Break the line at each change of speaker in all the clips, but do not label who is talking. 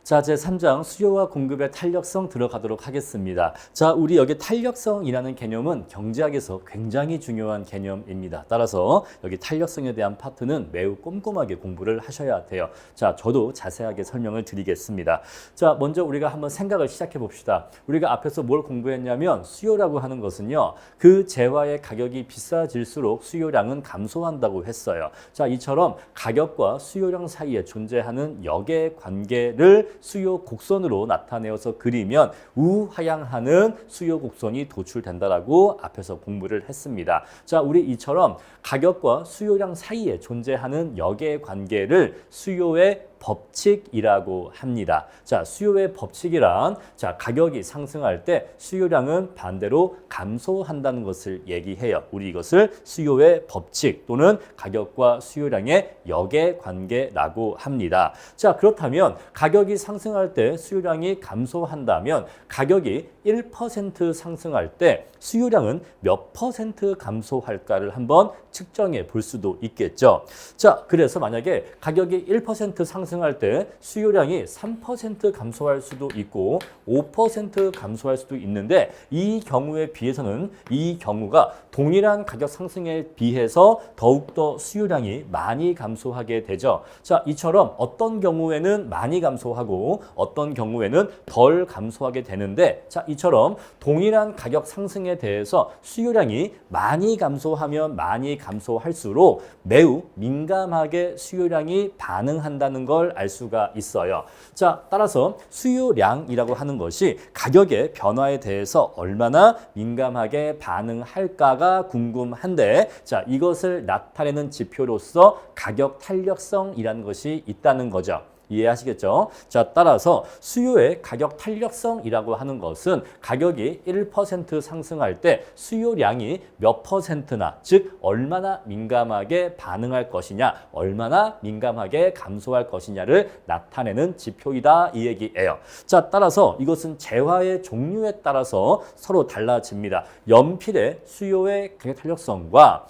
자, 제3장 수요와 공급의 탄력성 들어가도록 하겠습니다. 자, 우리 여기 탄력성이라는 개념은 경제학에서 굉장히 중요한 개념입니다. 따라서 여기 탄력성에 대한 파트는 매우 꼼꼼하게 공부를 하셔야 돼요. 자, 저도 자세하게 설명을 드리겠습니다. 자, 먼저 우리가 한번 생각을 시작해 봅시다. 우리가 앞에서 뭘 공부했냐면 수요라고 하는 것은요, 그 재화의 가격이 비싸질수록 수요량은 감소한다고 했어요. 자, 이처럼 가격과 수요량 사이에 존재하는 역의 관계를 수요 곡선으로 나타내어서 그리면 우하향하는 수요 곡선이 도출된다라고 앞에서 공부를 했습니다. 자, 우리 이처럼 가격과 수요량 사이에 존재하는 역의 관계를 수요의 법칙이라고 합니다. 자, 수요의 법칙이란 가격이 상승할 때 수요량은 반대로 감소한다는 것을 얘기해요. 우리 이것을 수요의 법칙 또는 가격과 수요량의 역의 관계라고 합니다. 자, 그렇다면 가격이 상승할 때 수요량이 감소한다면 가격이 1% 상승할 때 수요량은 몇 퍼센트 감소할까를 한번 측정해 볼 수도 있겠죠. 자, 그래서 만약에 가격이 1% 상승할 때 수요량이 3% 감소할 수도 있고 5% 감소할 수도 있는데 이 경우에 비해서는 이 경우가 동일한 가격 상승에 비해서 더욱더 수요량이 많이 감소하게 되죠. 자, 이처럼 어떤 경우에는 많이 감소하고 어떤 경우에는 덜 감소하게 되는데, 자, 이처럼 동일한 가격 상승에 대해서 수요량이 많이 감소하면 많이 감소할수록 매우 민감하게 수요량이 반응한다는 걸 알 수가 있어요. 자, 따라서 수요량이라고 하는 것이 가격의 변화에 대해서 얼마나 민감하게 반응할까가 궁금한데, 자, 이것을 나타내는 지표로서 가격 탄력성이라는 것이 있다는 거죠. 이해하시겠죠? 자, 따라서 수요의 가격 탄력성이라고 하는 것은 가격이 1% 상승할 때 수요량이 몇 퍼센트나, 즉 얼마나 민감하게 반응할 것이냐, 얼마나 민감하게 감소할 것이냐를 나타내는 지표이다, 이 얘기예요. 자, 따라서 이것은 재화의 종류에 따라서 서로 달라집니다. 연필의 수요의 가격 탄력성과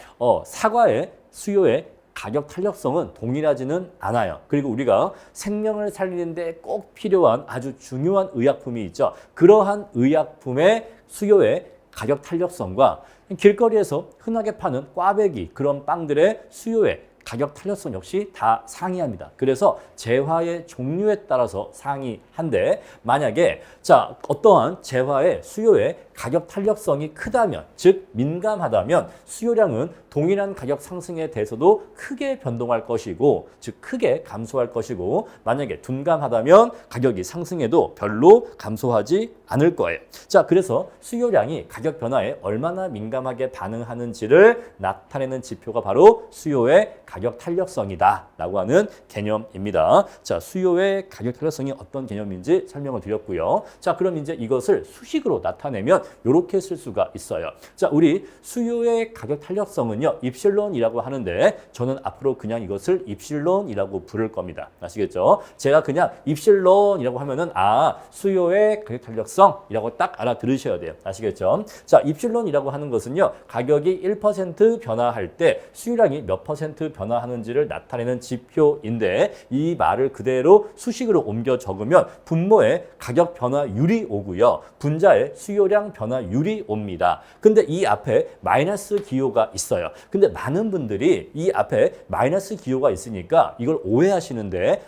사과의 수요의 가격 탄력성은 동일하지는 않아요. 그리고 우리가 생명을 살리는데 꼭 필요한 아주 중요한 의약품이 있죠. 그러한 의약품의 수요의 가격 탄력성과 길거리에서 흔하게 파는 꽈배기, 그런 빵들의 수요의 가격 탄력성 역시 다 상이합니다. 그래서 재화의 종류에 따라서 상이한데, 만약에 어떠한 재화의 수요의 가격 탄력성이 크다면, 즉 민감하다면 수요량은 동일한 가격 상승에 대해서도 크게 변동할 것이고, 즉 크게 감소할 것이고, 만약에 둔감하다면 가격이 상승해도 별로 감소하지 않을 거예요. 자, 그래서 수요량이 가격 변화에 얼마나 민감하게 반응하는지를 나타내는 지표가 바로 수요의 가격 탄력성이다 라고 하는 개념입니다. 자, 수요의 가격 탄력성이 어떤 개념인지 설명을 드렸고요. 자, 그럼 이제 이것을 수식으로 나타내면 이렇게 쓸 수가 있어요. 자, 우리 수요의 가격 탄력성은요, 입실론이라고 하는데 저는 앞으로 그냥 이것을 입실론이라고 부를 겁니다. 아시겠죠? 제가 그냥 입실론이라고 하면은 수요의 가격 탄력성이라고 딱 알아들으셔야 돼요. 아시겠죠? 자, 입실론이라고 하는 것은요, 가격이 1% 변화할 때 수요량이 몇 퍼센트 변화하는지를 나타내는 지표인데, 이 말을 그대로 수식으로 옮겨 적으면 분모의 가격 변화율이 오고요, 분자의 수요량 변화율이 옵니다. 근데 이 앞에 마이너스 기호가 있어요. 근데 많은 분들이 이 앞에 마이너스 기호가 있으니까 이걸 오해하시는데,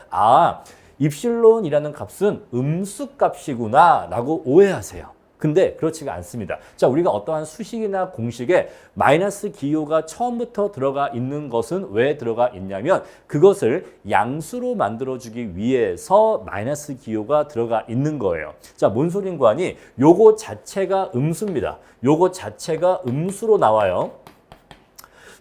입실론이라는 값은 음수 값이구나 라고 오해하세요. 근데 그렇지가 않습니다. 자, 우리가 어떠한 수식이나 공식에 마이너스 기호가 처음부터 들어가 있는 것은 왜 들어가 있냐면, 그것을 양수로 만들어주기 위해서 마이너스 기호가 들어가 있는 거예요. 자, 뭔 소린고 하니, 요거 자체가 음수입니다. 요거 자체가 음수로 나와요.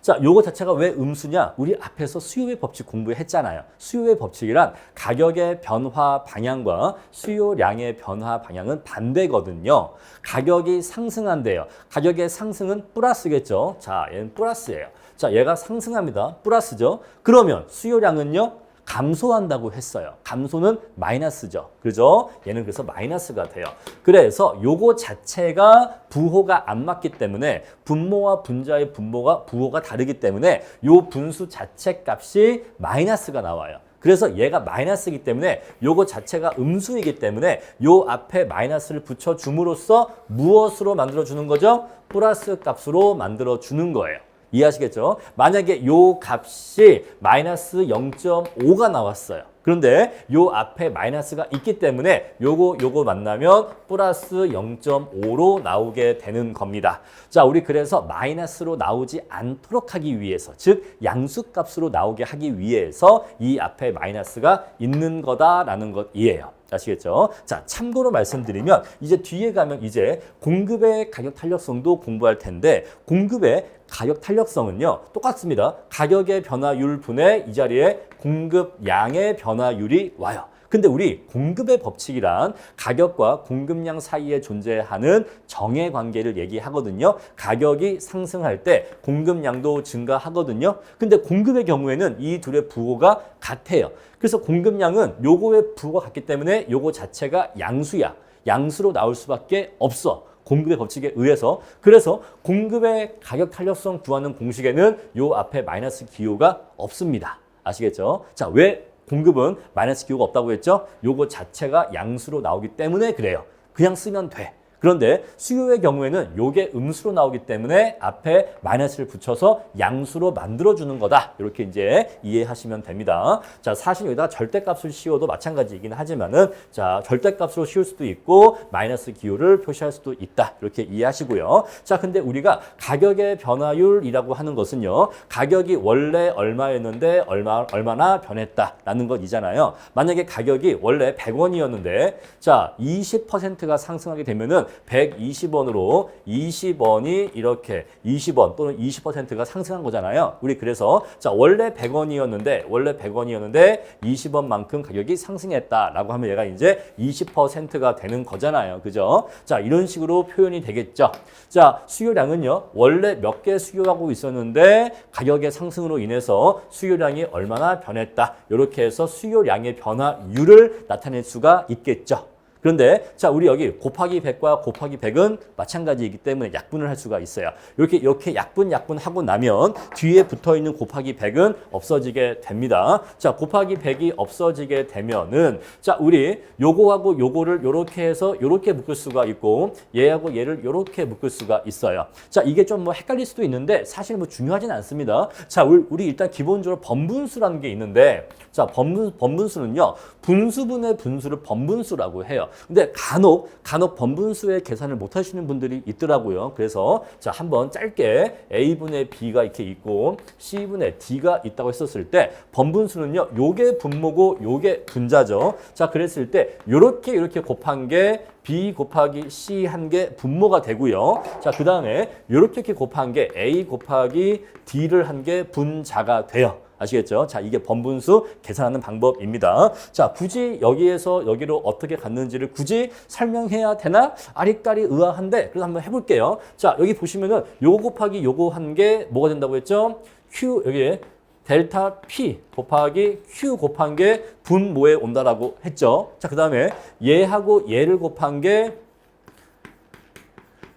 자, 요거 자체가 왜 음수냐? 우리 앞에서 수요의 법칙 공부했잖아요. 수요의 법칙이란 가격의 변화 방향과 수요량의 변화 방향은 반대거든요. 가격이 상승한대요. 가격의 상승은 플러스겠죠. 자, 얘는 플러스예요. 자, 얘가 상승합니다. 플러스죠. 그러면 수요량은요, 감소한다고 했어요. 감소는 마이너스죠. 그죠? 얘는 그래서 마이너스가 돼요. 그래서 요거 자체가 부호가 안 맞기 때문에, 분모와 분자의 부호가 다르기 때문에 요 분수 자체 값이 마이너스가 나와요. 그래서 얘가 마이너스이기 때문에 요거 자체가 음수이기 때문에 요 앞에 마이너스를 붙여줌으로써 무엇으로 만들어주는 거죠? 플러스 값으로 만들어주는 거예요. 이해하시겠죠? 만약에 요 값이 마이너스 0.5가 나왔어요. 그런데 요 앞에 마이너스가 있기 때문에 요거 만나면 플러스 0.5로 나오게 되는 겁니다. 자, 우리 그래서 마이너스로 나오지 않도록 하기 위해서, 즉 양수값으로 나오게 하기 위해서 이 앞에 마이너스가 있는 거다라는 것이에요. 아시겠죠? 자, 참고로 말씀드리면 이제 뒤에 가면 이제 공급의 가격 탄력성도 공부할 텐데 공급의 가격 탄력성은요 똑같습니다. 가격의 변화율 분의 이 자리에 공급량의 변화율이 와요. 근데 우리 공급의 법칙이란 가격과 공급량 사이에 존재하는 정의 관계를 얘기하거든요. 가격이 상승할 때 공급량도 증가하거든요. 근데 공급의 경우에는 이 둘의 부호가 같아요. 그래서 공급량은 요거의 부호가 같기 때문에 요거 자체가 양수야. 양수로 나올 수밖에 없어. 공급의 법칙에 의해서. 그래서 공급의 가격 탄력성 구하는 공식에는 요 앞에 마이너스 기호가 없습니다. 아시겠죠? 자, 왜 공급은 마이너스 기호가 없다고 했죠? 요거 자체가 양수로 나오기 때문에 그래요. 그냥 쓰면 돼. 그런데 수요의 경우에는 요게 음수로 나오기 때문에 앞에 마이너스를 붙여서 양수로 만들어주는 거다. 이렇게 이제 이해하시면 됩니다. 자, 사실 여기다가 절대값을 씌워도 마찬가지이긴 하지만은 자, 절대값으로 씌울 수도 있고 마이너스 기호를 표시할 수도 있다. 이렇게 이해하시고요. 자, 근데 우리가 가격의 변화율이라고 하는 것은요. 가격이 원래 얼마였는데 얼마나 변했다라는 것이잖아요. 만약에 가격이 원래 100원이었는데 자, 20%가 상승하게 되면은 120원으로 20원이 이렇게 20원 또는 20%가 상승한 거잖아요. 우리 그래서 자, 원래 100원이었는데 20원만큼 가격이 상승했다라고 하면 얘가 이제 20%가 되는 거잖아요. 그죠? 자, 이런 식으로 표현이 되겠죠. 자, 수요량은요. 원래 몇 개 수요하고 있었는데 가격의 상승으로 인해서 수요량이 얼마나 변했다. 이렇게 해서 수요량의 변화율을 나타낼 수가 있겠죠. 그런데 자, 우리 여기 곱하기 100과 곱하기 100은 마찬가지이기 때문에 약분을 할 수가 있어요. 이렇게 약분하고 나면 뒤에 붙어있는 곱하기 100은 없어지게 됩니다. 자, 곱하기 100이 없어지게 되면은 자, 우리 요거하고 요거를 요렇게 해서 요렇게 묶을 수가 있고 얘하고 얘를 요렇게 묶을 수가 있어요. 자, 이게 좀 뭐 헷갈릴 수도 있는데 사실 뭐 중요하진 않습니다. 자, 우리 일단 기본적으로 번분수라는 게 있는데 자, 번분수는요. 분수분의 분수를 번분수라고 해요. 근데 간혹 번분수의 계산을 못 하시는 분들이 있더라고요. 그래서 자, 한번 짧게 A분의 B가 이렇게 있고 C분의 D가 있다고 했었을 때 번분수는요. 요게 분모고 요게 분자죠. 자, 그랬을 때 이렇게 곱한 게 B 곱하기 C 한 게 분모가 되고요. 자, 그 다음에 이렇게 곱한 게 A 곱하기 D를 한 게 분자가 돼요. 아시겠죠? 자, 이게 번분수 계산하는 방법입니다. 자, 굳이 여기에서 여기로 어떻게 갔는지를 굳이 설명해야 되나? 아리까리 의아한데 그래서 한번 해볼게요. 자, 여기 보시면은 요거 곱하기 요거 한 게 뭐가 된다고 했죠? Q 여기에 델타 P 곱하기 Q 곱한 게 분모에 온다라고 했죠. 자, 그 다음에 얘하고 얘를 곱한 게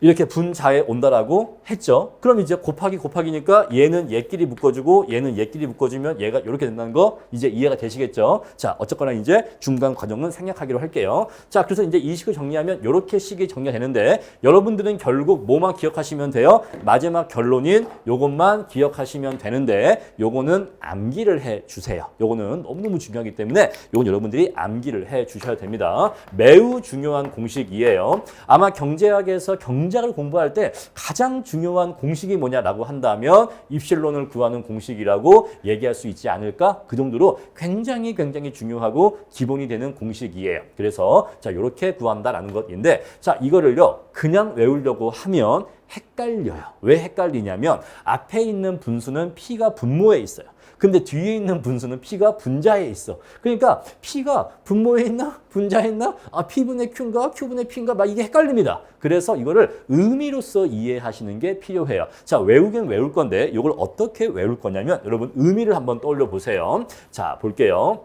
이렇게 분자에 온다라고 했죠. 그럼 이제 곱하기니까 얘는 얘끼리 묶어주고 얘는 얘끼리 묶어주면 얘가 이렇게 된다는 거 이제 이해가 되시겠죠. 자, 어쨌거나 이제 중간 과정은 생략하기로 할게요. 자, 그래서 이제 이 식을 정리하면 이렇게 식이 정리가 되는데 여러분들은 결국 뭐만 기억하시면 돼요? 마지막 결론인 요것만 기억하시면 되는데 요거는 암기를 해 주세요. 요거는 너무너무 중요하기 때문에 요건 여러분들이 암기를 해 주셔야 됩니다. 매우 중요한 공식이에요. 아마 경제학에서 경제학을 공부할 때 가장 중요한 공식이 뭐냐라고 한다면 입실론을 구하는 공식이라고 얘기할 수 있지 않을까? 그 정도로 굉장히 중요하고 기본이 되는 공식이에요. 그래서 자, 이렇게 구한다라는 것인데 자, 이거를요 그냥 외우려고 하면 헷갈려요. 왜 헷갈리냐면 앞에 있는 분수는 P가 분모에 있어요. 근데 뒤에 있는 분수는 P가 분자에 있어. 그러니까 P가 분모에 있나? 분자에 있나? 아, P분의 Q인가? Q분의 P인가? 막 이게 헷갈립니다. 그래서 이거를 의미로서 이해하시는 게 필요해요. 자, 외우긴 외울 건데 이걸 어떻게 외울 거냐면 여러분 의미를 한번 떠올려 보세요. 자, 볼게요.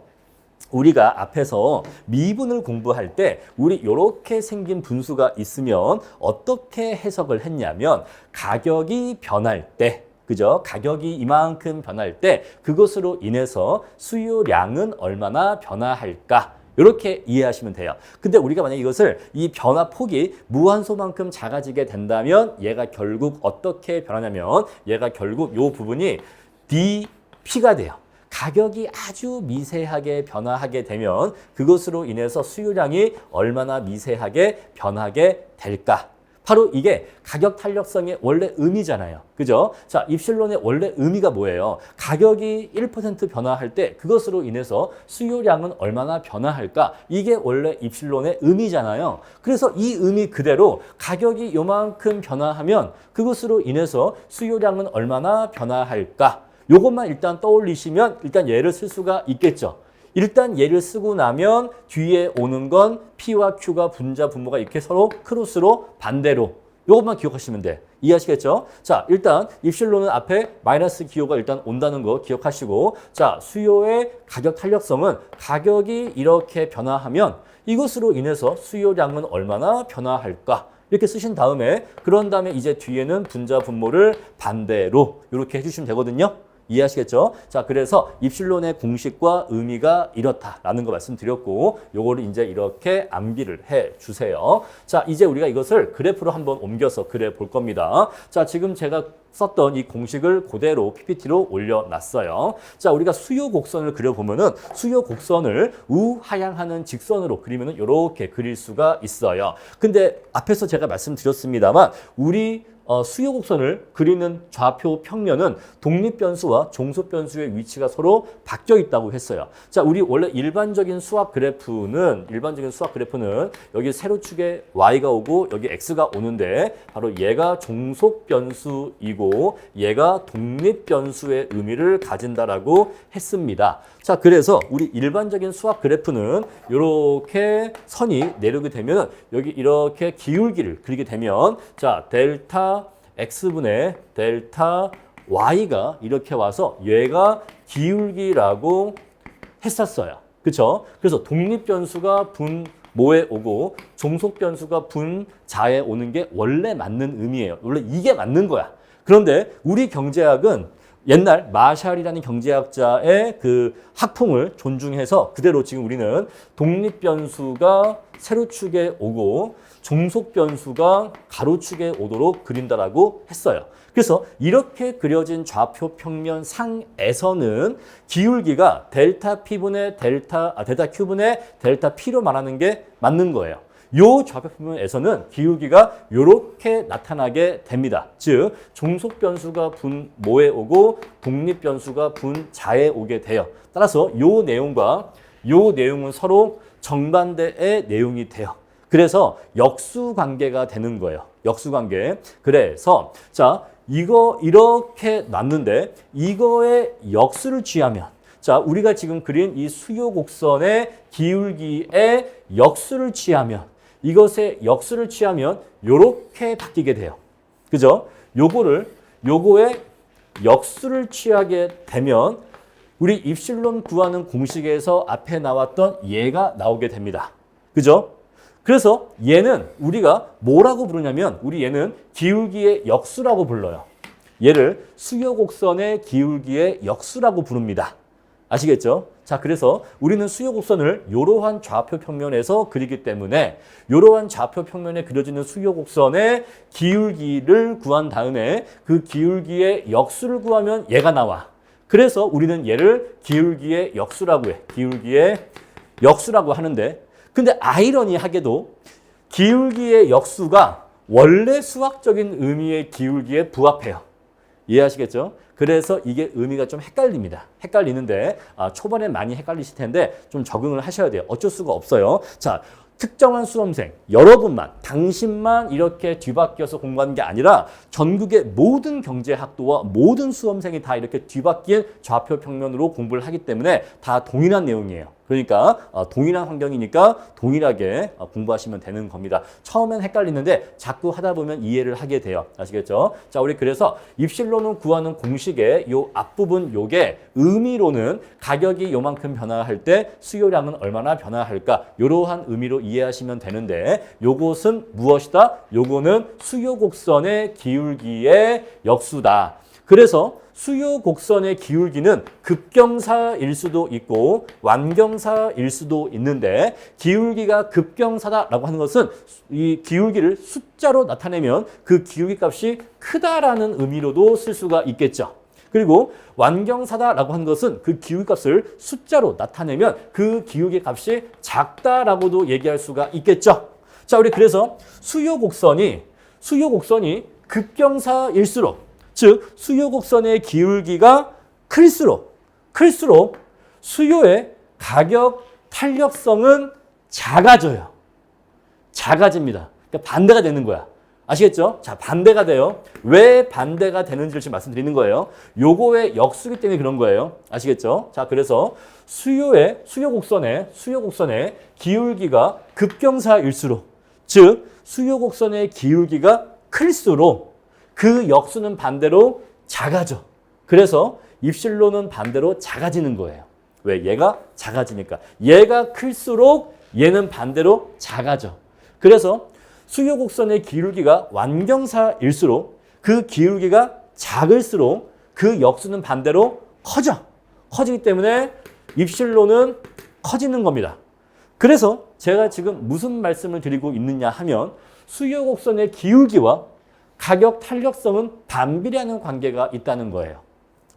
우리가 앞에서 미분을 공부할 때 우리 이렇게 생긴 분수가 있으면 어떻게 해석을 했냐면 가격이 변할 때 그죠? 가격이 이만큼 변할 때 그것으로 인해서 수요량은 얼마나 변화할까? 이렇게 이해하시면 돼요. 근데 우리가 만약 이것을 이 변화폭이 무한소만큼 작아지게 된다면 얘가 결국 어떻게 변하냐면 얘가 결국 이 부분이 dP가 돼요. 가격이 아주 미세하게 변화하게 되면 그것으로 인해서 수요량이 얼마나 미세하게 변하게 될까? 바로 이게 가격 탄력성의 원래 의미잖아요. 그죠? 자, 입실론의 원래 의미가 뭐예요? 가격이 1% 변화할 때 그것으로 인해서 수요량은 얼마나 변화할까? 이게 원래 입실론의 의미잖아요. 그래서 이 의미 그대로 가격이 요만큼 변화하면 그것으로 인해서 수요량은 얼마나 변화할까? 요것만 일단 떠올리시면 일단 얘를 쓸 수가 있겠죠. 일단 얘를 쓰고 나면 뒤에 오는 건 P와 Q가 분자 분모가 이렇게 서로 크로스로 반대로 이것만 기억하시면 돼. 이해하시겠죠? 자, 일단 입실론은 앞에 마이너스 기호가 일단 온다는 거 기억하시고 자, 수요의 가격 탄력성은 가격이 이렇게 변화하면 이것으로 인해서 수요량은 얼마나 변화할까? 이렇게 쓰신 다음에 그런 다음에 이제 뒤에는 분자 분모를 반대로 이렇게 해주시면 되거든요. 이해하시겠죠? 자, 그래서 입실론의 공식과 의미가 이렇다라는 거 말씀드렸고 요거를 이제 이렇게 암기를 해 주세요. 자, 이제 우리가 이것을 그래프로 한번 옮겨서 그려 볼 겁니다. 자, 지금 제가 썼던 이 공식을 그대로 PPT로 올려놨어요. 자, 우리가 수요 곡선을 그려보면은 수요 곡선을 우하향하는 직선으로 그리면은 이렇게 그릴 수가 있어요. 근데 앞에서 제가 말씀드렸습니다만 우리 수요 곡선을 그리는 좌표 평면은 독립변수와 종속변수의 위치가 서로 바뀌어 있다고 했어요. 자, 우리 원래 일반적인 수학 그래프는 여기 세로축에 y가 오고 여기 x가 오는데 바로 얘가 종속변수이고 얘가 독립변수의 의미를 가진다라고 했습니다. 자, 그래서 우리 일반적인 수학 그래프는 이렇게 선이 내려오게 되면 여기 이렇게 기울기를 그리게 되면 자, 델타 x분의 델타 y가 이렇게 와서 얘가 기울기라고 했었어요. 그렇죠? 그래서 독립변수가 분모에 오고 종속변수가 분자에 오는 게 원래 맞는 의미예요. 원래 이게 맞는 거야. 그런데 우리 경제학은 옛날 마샬이라는 경제학자의 그 학풍을 존중해서 그대로 지금 우리는 독립변수가 세로축에 오고 종속변수가 가로축에 오도록 그린다라고 했어요. 그래서 이렇게 그려진 좌표 평면 상에서는 기울기가 델타 P분의 델타 Q분의 델타 P로 말하는 게 맞는 거예요. 요 좌표 평면에서는 기울기가 이렇게 나타나게 됩니다. 즉 종속변수가 분모에 오고 독립변수가 분자에 오게 돼요. 따라서 요 내용과 요 내용은 서로 정반대의 내용이 돼요. 그래서 역수관계가 되는 거예요. 역수관계. 그래서 자, 이거 이렇게 놨는데 이거의 역수를 취하면 자, 우리가 지금 그린 이 수요 곡선의 기울기의 역수를 취하면 이것의 역수를 취하면 요렇게 바뀌게 돼요. 그죠? 요거의 역수를 취하게 되면 우리 입실론 구하는 공식에서 앞에 나왔던 얘가 나오게 됩니다. 그죠? 그래서 얘는 우리가 뭐라고 부르냐면 우리 얘는 기울기의 역수라고 불러요. 얘를 수요 곡선의 기울기의 역수라고 부릅니다. 아시겠죠? 자, 그래서 우리는 수요 곡선을 이러한 좌표 평면에서 그리기 때문에 이러한 좌표 평면에 그려지는 수요 곡선의 기울기를 구한 다음에 그 기울기의 역수를 구하면 얘가 나와. 그래서 우리는 얘를 기울기의 역수라고 해. 기울기의 역수라고 하는데 근데 아이러니하게도 기울기의 역수가 원래 수학적인 의미의 기울기에 부합해요. 이해하시겠죠? 그래서 이게 의미가 좀 헷갈립니다. 헷갈리는데 초반에 많이 헷갈리실 텐데 좀 적응을 하셔야 돼요. 어쩔 수가 없어요. 자, 특정한 수험생, 여러분만, 당신만 이렇게 뒤바뀌어서 공부하는 게 아니라 전국의 모든 경제학도와 모든 수험생이 다 이렇게 뒤바뀐 좌표 평면으로 공부를 하기 때문에 다 동일한 내용이에요. 그러니까 동일한 환경이니까 동일하게 공부하시면 되는 겁니다. 처음엔 헷갈리는데 자꾸 하다 보면 이해를 하게 돼요. 아시겠죠? 자, 우리 그래서 입실론을 구하는 공식의 요 앞부분 요게 의미로는 가격이 요만큼 변화할 때 수요량은 얼마나 변화할까? 이러한 의미로 이해하시면 되는데 요것은 무엇이다? 요거는 수요 곡선의 기울기의 역수다. 그래서 수요 곡선의 기울기는 급경사일 수도 있고 완경사일 수도 있는데 기울기가 급경사다라고 하는 것은 이 기울기를 숫자로 나타내면 그 기울기 값이 크다라는 의미로도 쓸 수가 있겠죠. 그리고 완경사다라고 하는 것은 그 기울기 값을 숫자로 나타내면 그 기울기 값이 작다라고도 얘기할 수가 있겠죠. 자, 우리 그래서 수요 곡선이 급경사일수록 즉 수요 곡선의 기울기가 클수록 수요의 가격 탄력성은 작아져요. 작아집니다. 그러니까 반대가 되는 거야. 아시겠죠? 자, 반대가 돼요. 왜 반대가 되는지를 지금 말씀드리는 거예요. 요거의 역수기 때문에 그런 거예요. 아시겠죠? 자, 그래서 수요 곡선의 기울기가 급경사일수록 즉 수요 곡선의 기울기가 클수록 그 역수는 반대로 작아져. 그래서 입실론은 반대로 작아지는 거예요. 왜? 얘가 작아지니까. 얘가 클수록 얘는 반대로 작아져. 그래서 수요 곡선의 기울기가 완경사일수록 그 기울기가 작을수록 그 역수는 반대로 커져. 커지기 때문에 입실론은 커지는 겁니다. 그래서 제가 지금 무슨 말씀을 드리고 있느냐 하면 수요 곡선의 기울기와 가격 탄력성은 반비례하는 관계가 있다는 거예요.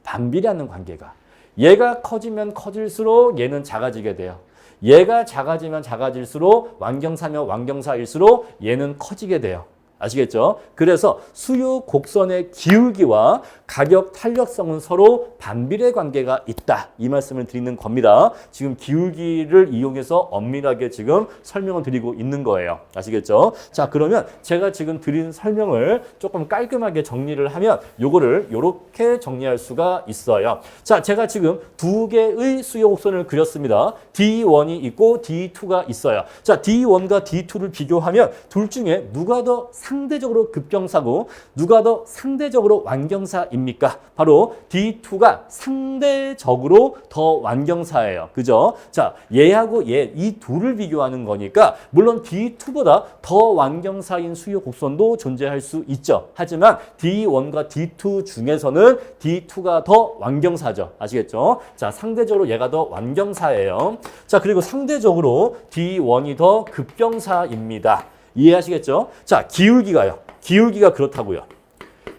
반비례하는 관계가. 얘가 커지면 커질수록 얘는 작아지게 돼요. 얘가 작아지면 작아질수록 완경사면 완경사일수록 얘는 커지게 돼요. 아시겠죠? 그래서 수요 곡선의 기울기와 가격 탄력성은 서로 반비례 관계가 있다. 이 말씀을 드리는 겁니다. 지금 기울기를 이용해서 엄밀하게 지금 설명을 드리고 있는 거예요. 아시겠죠? 자, 그러면 제가 지금 드린 설명을 조금 깔끔하게 정리를 하면 요거를 요렇게 정리할 수가 있어요. 자, 제가 지금 두 개의 수요 곡선을 그렸습니다. D1이 있고 D2가 있어요. 자, D1과 D2를 비교하면 둘 중에 누가 더 상대적으로 급경사고 누가 더 상대적으로 완경사입니까? 바로 D2가 상대적으로 더 완경사예요. 그죠? 자, 얘하고 얘 이 둘을 비교하는 거니까 물론 D2보다 더 완경사인 수요 곡선도 존재할 수 있죠. 하지만 D1과 D2 중에서는 D2가 더 완경사죠. 아시겠죠? 자, 상대적으로 얘가 더 완경사예요. 자, 그리고 상대적으로 D1이 더 급경사입니다. 이해하시겠죠? 자, 기울기가요. 기울기가 그렇다고요.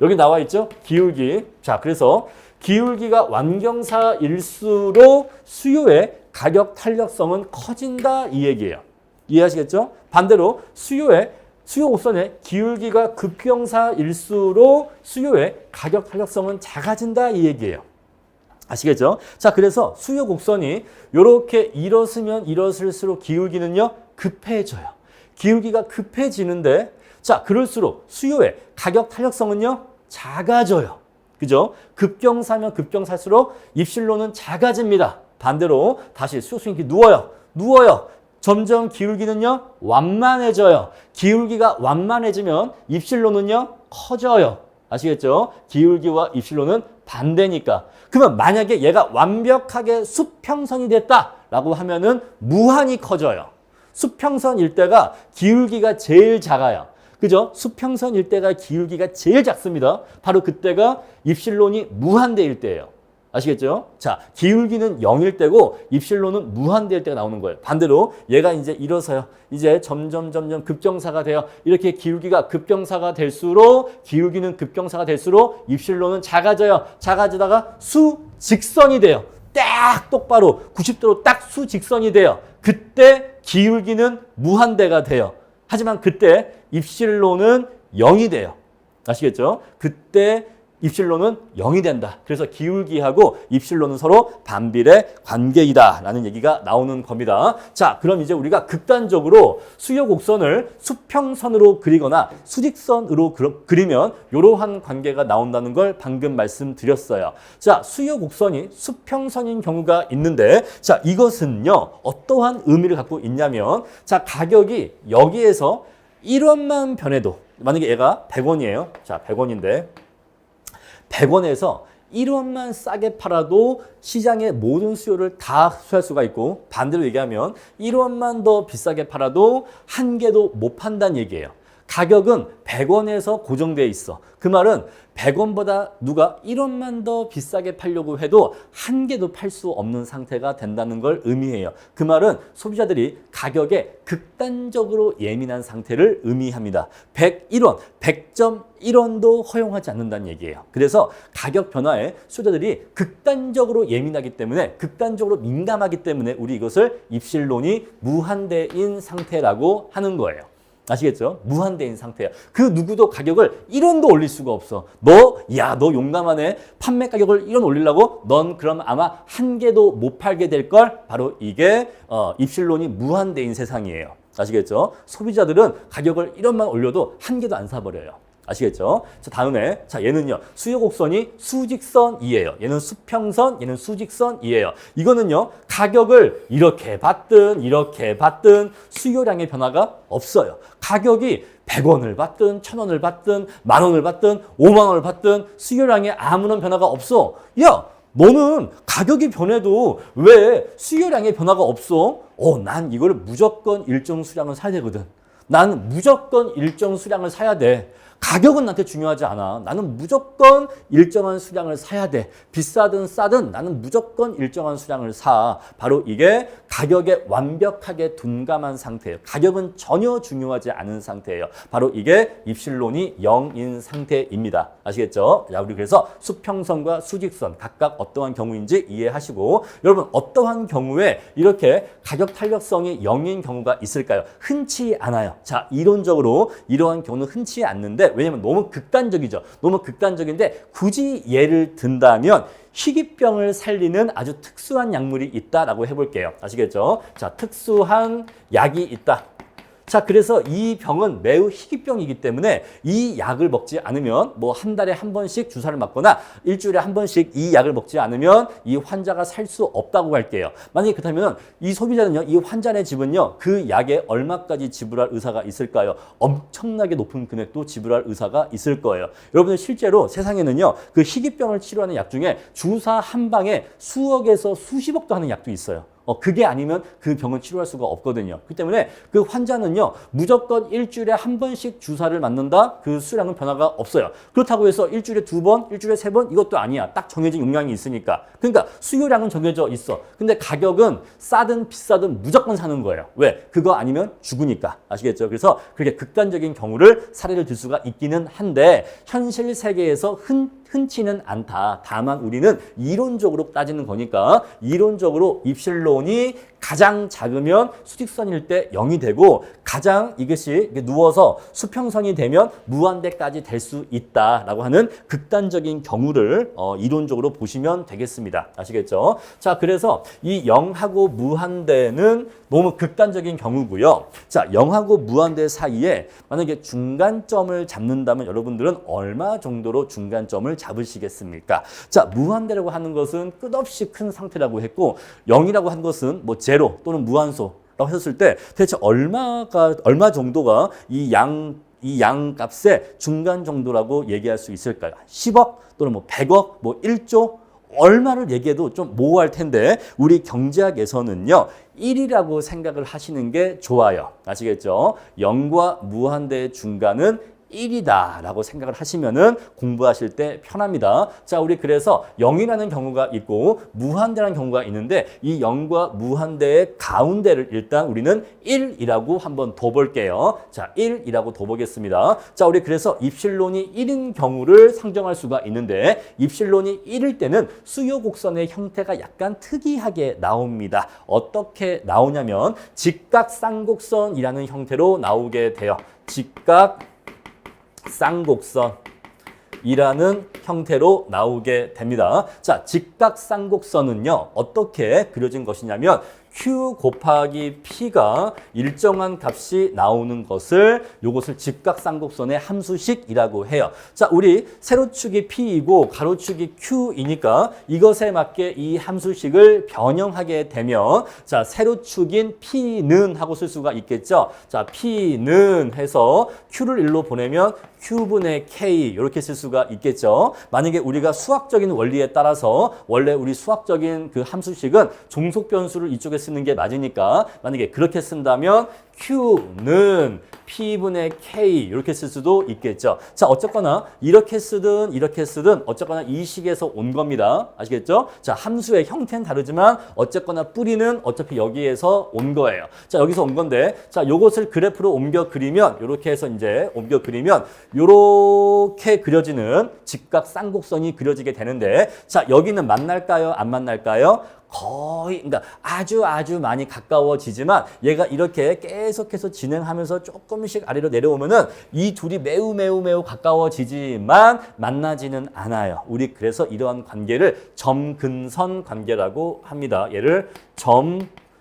여기 나와 있죠? 기울기. 자, 그래서 기울기가 완경사일수록 수요의 가격 탄력성은 커진다 이 얘기예요. 이해하시겠죠? 반대로 수요 곡선의 기울기가 급경사일수록 수요의 가격 탄력성은 작아진다 이 얘기예요. 아시겠죠? 자, 그래서 수요 곡선이 이렇게 일어서면 일어설수록 기울기는요 급해져요. 기울기가 급해지는데 자, 그럴수록 수요의 가격 탄력성은요 작아져요. 그죠? 급경사면 급경사일수록 입실론은 작아집니다. 반대로 다시 수요 수익이 누워요. 점점 기울기는요 완만해져요. 기울기가 완만해지면 입실론은요 커져요. 아시겠죠? 기울기와 입실론은 반대니까. 그러면 만약에 얘가 완벽하게 수평선이 됐다라고 하면은 무한히 커져요. 수평선 일대가 기울기가 제일 작아요. 그죠? 수평선 일대가 기울기가 제일 작습니다. 바로 그때가 입실론이 무한대일 때예요. 아시겠죠? 자, 기울기는 0일 때고 입실론은 무한대일 때가 나오는 거예요. 반대로 얘가 이제 일어서요. 이제 점점 급경사가 돼요. 이렇게 기울기가 급경사가 될수록 기울기는 급경사가 될수록 입실론은 작아져요. 작아지다가 수직선이 돼요. 딱 똑바로 90도로 딱 수직선이 돼요. 그때 기울기는 무한대가 돼요. 하지만 그때 입실론은 0이 돼요. 아시겠죠? 그때 입실론은 0이 된다. 그래서 기울기하고 입실론은 서로 반비례 관계이다 라는 얘기가 나오는 겁니다. 자, 그럼 이제 우리가 극단적으로 수요 곡선을 수평선으로 그리거나 수직선으로 그리면 이러한 관계가 나온다는 걸 방금 말씀드렸어요. 자, 수요 곡선이 수평선인 경우가 있는데 자, 이것은요 어떠한 의미를 갖고 있냐면 자, 가격이 여기에서 1원만 변해도 만약에 얘가 100원이에요. 자, 100원인데 100원에서 1원만 싸게 팔아도 시장의 모든 수요를 다 흡수할 수가 있고 반대로 얘기하면 1원만 더 비싸게 팔아도 한 개도 못 판다는 얘기예요. 가격은 100원에서 고정되어 있어. 그 말은 100원보다 누가 1원만 더 비싸게 팔려고 해도 한 개도 팔 수 없는 상태가 된다는 걸 의미해요. 그 말은 소비자들이 가격에 극단적으로 예민한 상태를 의미합니다. 101원, 100.1원도 허용하지 않는다는 얘기예요. 그래서 가격 변화에 소비자들이 극단적으로 예민하기 때문에, 극단적으로 민감하기 때문에 우리 이것을 입실론이 무한대인 상태라고 하는 거예요. 아시겠죠? 무한대인 상태야. 그 누구도 가격을 1원도 올릴 수가 없어. 너 용감하네. 판매 가격을 1원 올리려고? 넌 그럼 아마 한 개도 못 팔게 될 걸. 바로 이게 입실론이 무한대인 세상이에요. 아시겠죠? 소비자들은 가격을 1원만 올려도 한 개도 안 사버려요. 아시겠죠? 자, 다음에, 자, 얘는요, 수요 곡선이 수직선이에요. 얘는 수평선, 얘는 수직선이에요. 이거는요, 가격을 이렇게 받든 수요량의 변화가 없어요. 가격이 100원을 받든 1000원을 받든 만원을 받든 5만원을 받든 수요량에 아무런 변화가 없어. 야! 너는 가격이 변해도 왜 수요량의 변화가 없어? 난 이걸 무조건 일정 수량을 사야 되거든. 나는 무조건 일정 수량을 사야 돼. 가격은 나한테 중요하지 않아. 나는 무조건 일정한 수량을 사야 돼. 비싸든 싸든 나는 무조건 일정한 수량을 사. 바로 이게 가격에 완벽하게 둔감한 상태예요. 가격은 전혀 중요하지 않은 상태예요. 바로 이게 입실론이 0인 상태입니다. 아시겠죠? 자, 우리 그래서 수평선과 수직선 각각 어떠한 경우인지 이해하시고, 여러분 어떠한 경우에 이렇게 가격 탄력성이 0인 경우가 있을까요? 흔치 않아요. 자, 이론적으로 이러한 경우는 흔치 않는데, 왜냐면 너무 극단적이죠. 너무 극단적인데 굳이 예를 든다면 희귀병을 살리는 아주 특수한 약물이 있다라고 해볼게요. 아시겠죠? 자, 특수한 약이 있다. 자, 그래서 이 병은 매우 희귀병이기 때문에 이 약을 먹지 않으면 뭐 한 달에 한 번씩 주사를 맞거나 일주일에 한 번씩 이 약을 먹지 않으면 이 환자가 살 수 없다고 할게요. 만약에 그렇다면 이 소비자는요, 이 환자의 집은요, 그 약에 얼마까지 지불할 의사가 있을까요? 엄청나게 높은 금액도 지불할 의사가 있을 거예요. 여러분들 실제로 세상에는요, 그 희귀병을 치료하는 약 중에 주사 한 방에 수억에서 수십억도 하는 약도 있어요. 그게 아니면 그 병을 치료할 수가 없거든요. 그렇기 때문에 그 환자는요, 무조건 일주일에 한 번씩 주사를 맞는다? 그 수량은 변화가 없어요. 그렇다고 해서 일주일에 2번, 일주일에 3번? 이것도 아니야. 딱 정해진 용량이 있으니까. 그러니까 수요량은 정해져 있어. 근데 가격은 싸든 비싸든 무조건 사는 거예요. 왜? 그거 아니면 죽으니까. 아시겠죠? 그래서 그렇게 극단적인 경우를 사례를 들 수가 있기는 한데, 현실 세계에서 흔치는 않다. 다만 우리는 이론적으로 따지는 거니까, 이론적으로 입실론이 가장 작으면 수직선일 때 0이 되고, 가장 이것이 누워서 수평선이 되면 무한대까지 될 수 있다라고 하는 극단적인 경우를 이론적으로 보시면 되겠습니다. 아시겠죠? 자, 그래서 이 0하고 무한대는 너무 극단적인 경우고요. 자, 0하고 무한대 사이에 만약에 중간점을 잡는다면 여러분들은 얼마 정도로 중간점을 잡으시겠습니까? 자, 무한대라고 하는 것은 끝없이 큰 상태라고 했고, 0이라고 한 것은 뭐 제로 또는 무한소라고 했을 때 대체 얼마 정도가 이 양 값의 중간 정도라고 얘기할 수 있을까요? 10억 또는 뭐 100억, 뭐 1조? 얼마를 얘기해도 좀 모호할 텐데, 우리 경제학에서는요, 1이라고 생각을 하시는 게 좋아요. 아시겠죠? 0과 무한대의 중간은 1이다 라고 생각을 하시면은 공부하실 때 편합니다. 자, 우리 그래서 0이라는 경우가 있고 무한대라는 경우가 있는데, 이 0과 무한대의 가운데를 일단 우리는 1이라고 한번 둬볼게요. 자, 1이라고 둬보겠습니다. 자, 우리 그래서 입실론이 1인 경우를 상정할 수가 있는데, 입실론이 1일 때는 수요 곡선의 형태가 약간 특이하게 나옵니다. 어떻게 나오냐면 직각쌍곡선이라는 형태로 나오게 돼요. 직각쌍곡선이라는 형태로 나오게 됩니다. 자, 직각쌍곡선은요, 어떻게 그려진 것이냐면 Q 곱하기 P가 일정한 값이 나오는 것을, 요것을 직각쌍곡선의 함수식이라고 해요. 자, 우리 세로축이 P이고 가로축이 Q이니까 이것에 맞게 이 함수식을 변형하게 되면, 자, 세로축인 P는 하고 쓸 수가 있겠죠. 자, P는 해서 Q를 1로 보내면 Q분의 K 이렇게 쓸 수가 있겠죠. 만약에 우리가 수학적인 원리에 따라서, 원래 우리 수학적인 그 함수식은 종속 변수를 이쪽에 쓰는 게 맞으니까, 만약에 그렇게 쓴다면 Q는 P분의 K 이렇게 쓸 수도 있겠죠. 자, 어쨌거나 이렇게 쓰든 어쨌거나 이 식에서 온 겁니다. 아시겠죠? 자, 함수의 형태는 다르지만 어쨌거나 뿌리는 어차피 여기에서 온 거예요. 자, 여기서 온 건데 자, 요것을 그래프로 옮겨 그리면 요렇게 해서 이제 옮겨 그리면 요렇게 그려지는 직각 쌍곡선이 그려지게 되는데 자, 여기는 만날까요? 안 만날까요? 거의 그러니까 아주 많이 가까워지지만 얘가 이렇게 계속해서 진행하면서 조금씩 아래로 내려오면은 이 둘이 매우 가까워지지만 만나지는 않아요. 우리 그래서 이러한 관계를 점근선 관계라고 합니다. 얘를 점근선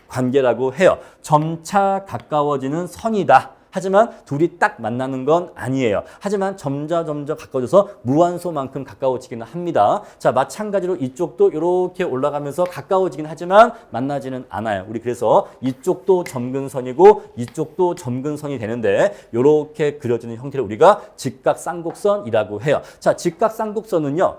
관계라고 해요. 점차 가까워지는 선이다. 하지만 둘이 딱 만나는 건 아니에요. 하지만 점점 가까워져서 무한소만큼 가까워지기는 합니다. 자, 마찬가지로 이쪽도 이렇게 올라가면서 가까워지긴 하지만 만나지는 않아요. 우리 그래서 이쪽도 점근선이고 이쪽도 점근선이 되는데 이렇게 그려지는 형태를 우리가 직각쌍곡선이라고 해요. 자, 직각쌍곡선은요.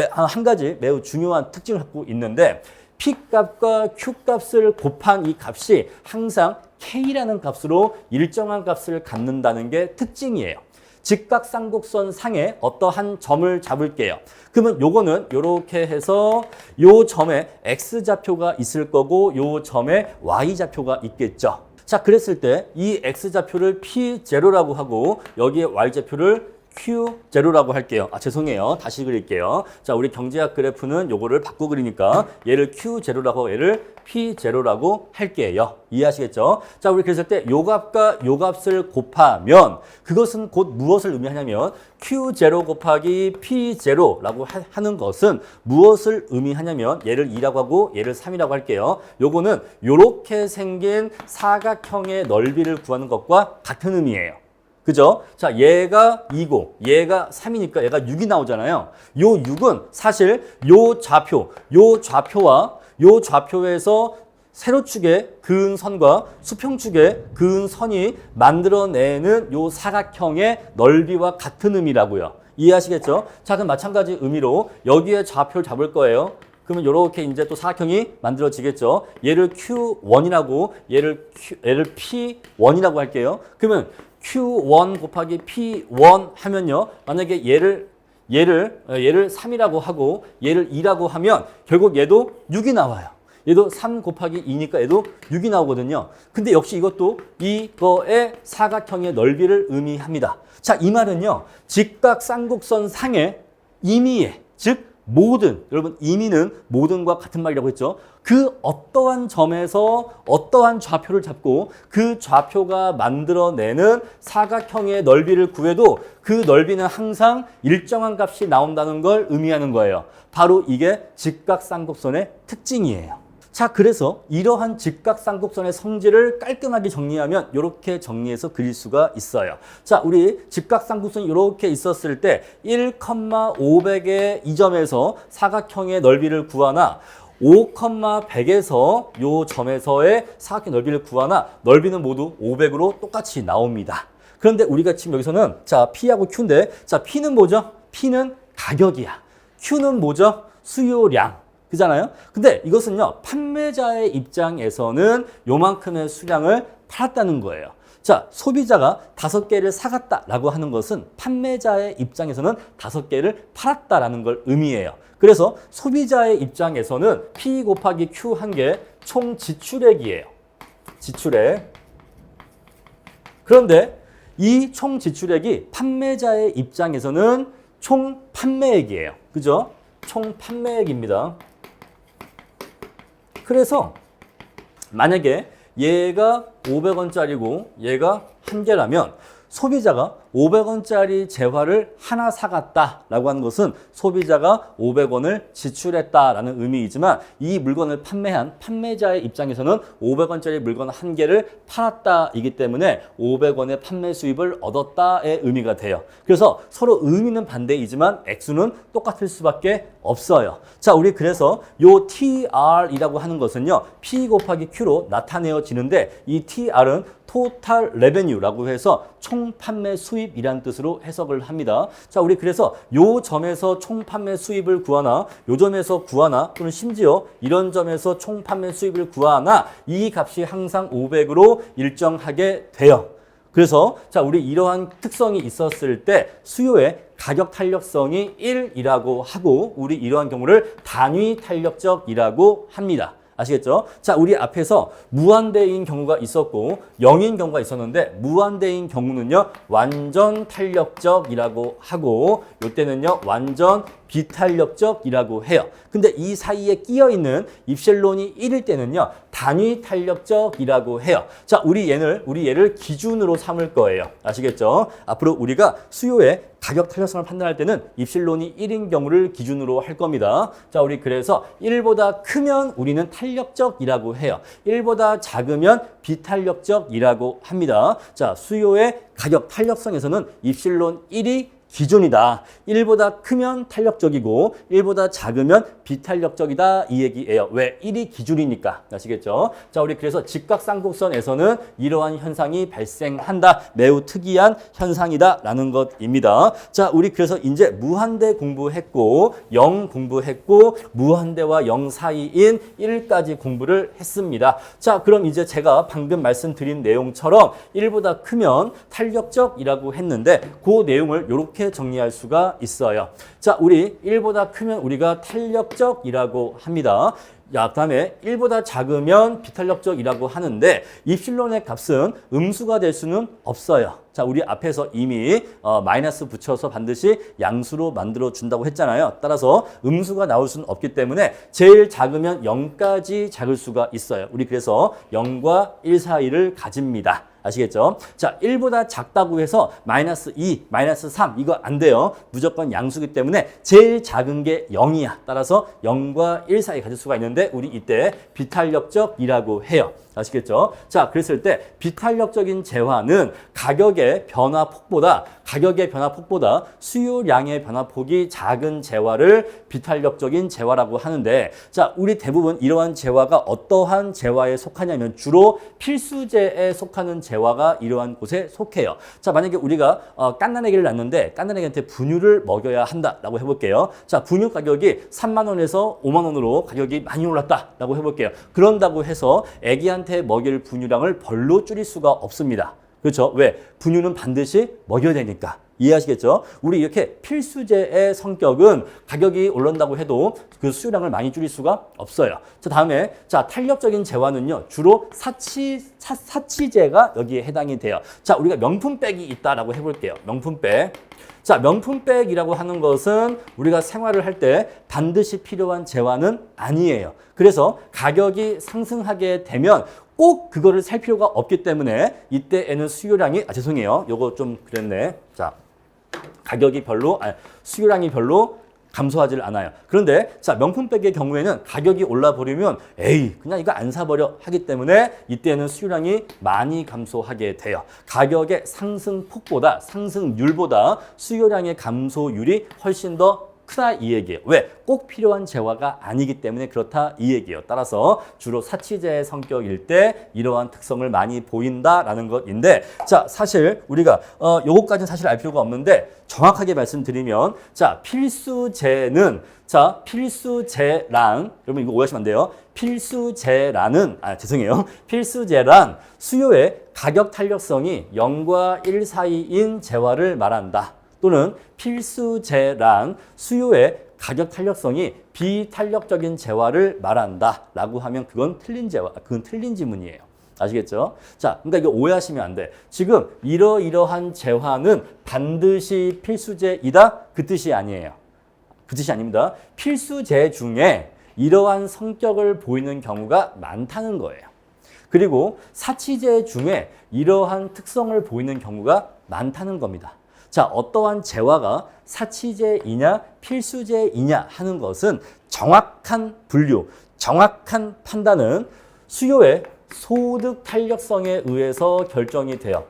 한 가지 매우 중요한 특징을 갖고 있는데 P값과 Q값을 곱한 이 값이 항상 K라는 값으로 일정한 값을 갖는다는 게 특징이에요. 직각쌍곡선 상에 어떠한 점을 잡을게요. 그러면 요거는 요렇게 해서 요 점에 X좌표가 있을 거고 요 점에 Y좌표가 있겠죠. 자, 그랬을 때 이 X좌표를 P0라고 하고 여기에 Y좌표를 Q0라고 할게요. 죄송해요. 다시 그릴게요. 자, 우리 경제학 그래프는 요거를 바꿔 그리니까 얘를 Q0라고 하고 얘를 P0라고 할게요. 이해하시겠죠? 자, 우리 그랬을 때 요 값과 요 값을 곱하면 그것은 곧 무엇을 의미하냐면 Q0 곱하기 P0라고 하는 것은 무엇을 의미하냐면 얘를 2라고 하고 얘를 3이라고 할게요. 요거는 요렇게 생긴 사각형의 넓이를 구하는 것과 같은 의미예요. 그죠? 자, 얘가 2고 얘가 3이니까 얘가 6이 나오잖아요. 요 6은 사실 요 좌표와 요 좌표에서 세로축의 그은 선과 수평축의 그은 선이 만들어내는 요 사각형의 넓이와 같은 의미라고요. 이해하시겠죠? 자, 그럼 마찬가지 의미로 여기에 좌표를 잡을 거예요. 그러면 이렇게 이제 또 사각형이 만들어지겠죠. 얘를 Q1이라고 얘를 P1이라고 할게요. 그러면 Q1 곱하기 P1 하면요. 만약에 얘를 3이라고 하고 얘를 2라고 하면 결국 얘도 6이 나와요. 얘도 3 곱하기 2니까 얘도 6이 나오거든요. 근데 역시 이것도 이거의 사각형의 넓이를 의미합니다. 자, 이 말은요. 직각쌍곡선 상의 임의의, 즉 모든, 여러분 임의는 모든과 같은 말이라고 했죠. 그 어떠한 점에서 어떠한 좌표를 잡고 그 좌표가 만들어내는 사각형의 넓이를 구해도 그 넓이는 항상 일정한 값이 나온다는 걸 의미하는 거예요. 바로 이게 직각쌍곡선의 특징이에요. 자, 그래서 이러한 직각쌍곡선의 성질을 깔끔하게 정리하면 이렇게 정리해서 그릴 수가 있어요. 자, 우리 직각쌍곡선이 이렇게 있었을 때 1,500의 이 점에서 사각형의 넓이를 구하나 5,100에서 요 점에서의 사각형 넓이를 구하나 넓이는 모두 500으로 똑같이 나옵니다. 그런데 우리가 지금 여기서는 자, P하고 Q인데 자, P는 뭐죠? P는 가격이야. Q는 뭐죠? 수요량. 그잖아요. 근데 이것은요, 판매자의 입장에서는 요만큼의 수량을 팔았다는 거예요. 자, 소비자가 5개를 사갔다라고 하는 것은 판매자의 입장에서는 5개를 팔았다라는 걸 의미해요. 그래서 소비자의 입장에서는 P 곱하기 Q 한 개 총 지출액이에요. 지출액. 그런데 이 총 지출액이 판매자의 입장에서는 총 판매액이에요. 그죠? 총 판매액입니다. 그래서 만약에 얘가 500원짜리고 얘가 한 개라면 소비자가 500원짜리 재화를 하나 사갔다라고 하는 것은 소비자가 500원을 지출했다라는 의미이지만 이 물건을 판매한 판매자의 입장에서는 500원짜리 물건 한 개를 팔았다이기 때문에 500원의 판매 수입을 얻었다의 의미가 돼요. 그래서 서로 의미는 반대이지만 액수는 똑같을 수밖에 없어요. 자, 우리 그래서 요 TR이라고 하는 것은요, P 곱하기 Q로 나타내어지는데 이 TR은 total revenue라고 해서 총 판매 수입이란 뜻으로 해석을 합니다. 자, 우리 그래서 요 점에서 총 판매 수입을 구하나, 요 점에서 구하나, 또는 심지어 이런 점에서 총 판매 수입을 구하나 이 값이 항상 500으로 일정하게 돼요. 그래서 자, 우리 이러한 특성이 있었을 때 수요의 가격 탄력성이 1이라고 하고 우리 이러한 경우를 단위 탄력적이라고 합니다. 아시겠죠? 자, 우리 앞에서 무한대인 경우가 있었고 0인 경우가 있었는데 무한대인 경우는요 완전 탄력적이라고 하고 이때는요 완전 비탄력적이라고 해요. 근데 이 사이에 끼어 있는 입실론이 1일 때는요 단위 탄력적이라고 해요. 자, 우리 얘를 기준으로 삼을 거예요. 아시겠죠? 앞으로 우리가 수요의 가격 탄력성을 판단할 때는 입실론이 1인 경우를 기준으로 할 겁니다. 자, 우리 그래서 1보다 크면 우리는 탄력적이라고 해요. 1보다 작으면 비탄력적이라고 합니다. 자, 수요의 가격 탄력성에서는 입실론 1이 기준이다. 1보다 크면 탄력적이고 1보다 작으면 비탄력적이다 이 얘기예요. 왜? 1이 기준이니까. 아시겠죠? 자, 우리 그래서 직각쌍곡선에서는 이러한 현상이 발생한다. 매우 특이한 현상이다 라는 것입니다. 자, 우리 그래서 이제 무한대 공부했고 0 공부했고 무한대와 0 사이인 1까지 공부를 했습니다. 자, 그럼 이제 제가 방금 말씀드린 내용처럼 1보다 크면 탄력적이라고 했는데 그 내용을 이렇게 정리할 수가 있어요. 자, 우리 1보다 크면 우리가 탄력적이라고 합니다. 야, 그다음에 1보다 작으면 비탄력적이라고 하는데 입실론의 값은 음수가 될 수는 없어요. 자, 우리 앞에서 이미 마이너스 붙여서 반드시 양수로 만들어 준다고 했잖아요. 따라서 음수가 나올 수는 없기 때문에 제일 작으면 0까지 작을 수가 있어요. 우리 그래서 0과 1 사이를 가집니다. 아시겠죠? 자, 1보다 작다고 해서 마이너스 2, 마이너스 3 이거 안 돼요. 무조건 양수기 때문에 제일 작은 게 0이야. 따라서 0과 1 사이 가질 수가 있는데 우리 이때 비탄력적이라고 해요. 아시겠죠? 자, 그랬을 때 비탄력적인 재화는 가격의 변화폭보다 수요량의 변화폭이 작은 재화를 비탄력적인 재화라고 하는데 자, 우리 대부분 이러한 재화가 어떠한 재화에 속하냐면 주로 필수재에 속하는 재화가 이러한 곳에 속해요. 자, 만약에 우리가 깐난애기를 낳는데 깐난애기한테 분유를 먹여야 한다라고 해볼게요. 자, 분유 가격이 3만 원에서 5만 원으로 가격이 많이 올랐다라고 해볼게요. 그런다고 해서 애기한테 먹일 분유량을 별로 줄일 수가 없습니다. 그렇죠? 왜? 분유는 반드시 먹여야 되니까. 이해하시겠죠? 우리 이렇게 필수재의 성격은 가격이 오른다고 해도 그 수요량을 많이 줄일 수가 없어요. 자, 다음에 자, 탄력적인 재화는요. 주로 사치재가 여기에 해당이 돼요. 자, 우리가 명품백이 있다라고 해볼게요. 명품백. 자, 명품백이라고 하는 것은 우리가 생활을 할 때 반드시 필요한 재화는 아니에요. 그래서 가격이 상승하게 되면 꼭 그거를 살 필요가 없기 때문에 이때에는 수요량이 죄송해요. 요거 좀 그랬네. 자, 수요량이 별로 감소하지 않아요. 그런데 자, 명품백의 경우에는 가격이 올라버리면 에이 그냥 이거 안 사버려 하기 때문에 이때는 수요량이 많이 감소하게 돼요. 가격의 상승폭보다 상승률보다 수요량의 감소율이 훨씬 더 크다 이 얘기예요. 왜? 꼭 필요한 재화가 아니기 때문에 그렇다 이 얘기예요. 따라서 주로 사치재의 성격일 때 이러한 특성을 많이 보인다라는 것인데 자, 사실 우리가 요거까지는 사실 알 필요가 없는데 정확하게 말씀드리면 자, 필수재는 필수재란 여러분 이거 오해하시면 안 돼요. 필수재란 수요의 가격 탄력성이 0과 1 사이인 재화를 말한다. 또는 필수재란 수요의 가격 탄력성이 비탄력적인 재화를 말한다 라고 하면 그건 틀린 지문이에요. 아시겠죠? 자, 그러니까 이거 오해하시면 안 돼. 지금 이러이러한 재화는 반드시 필수재이다 그 뜻이 아니에요. 그 뜻이 아닙니다. 필수재 중에 이러한 성격을 보이는 경우가 많다는 거예요. 그리고 사치재 중에 이러한 특성을 보이는 경우가 많다는 겁니다. 자, 어떠한 재화가 사치재이냐 필수재이냐 하는 것은 정확한 분류, 정확한 판단은 수요의 소득 탄력성에 의해서 결정이 돼요.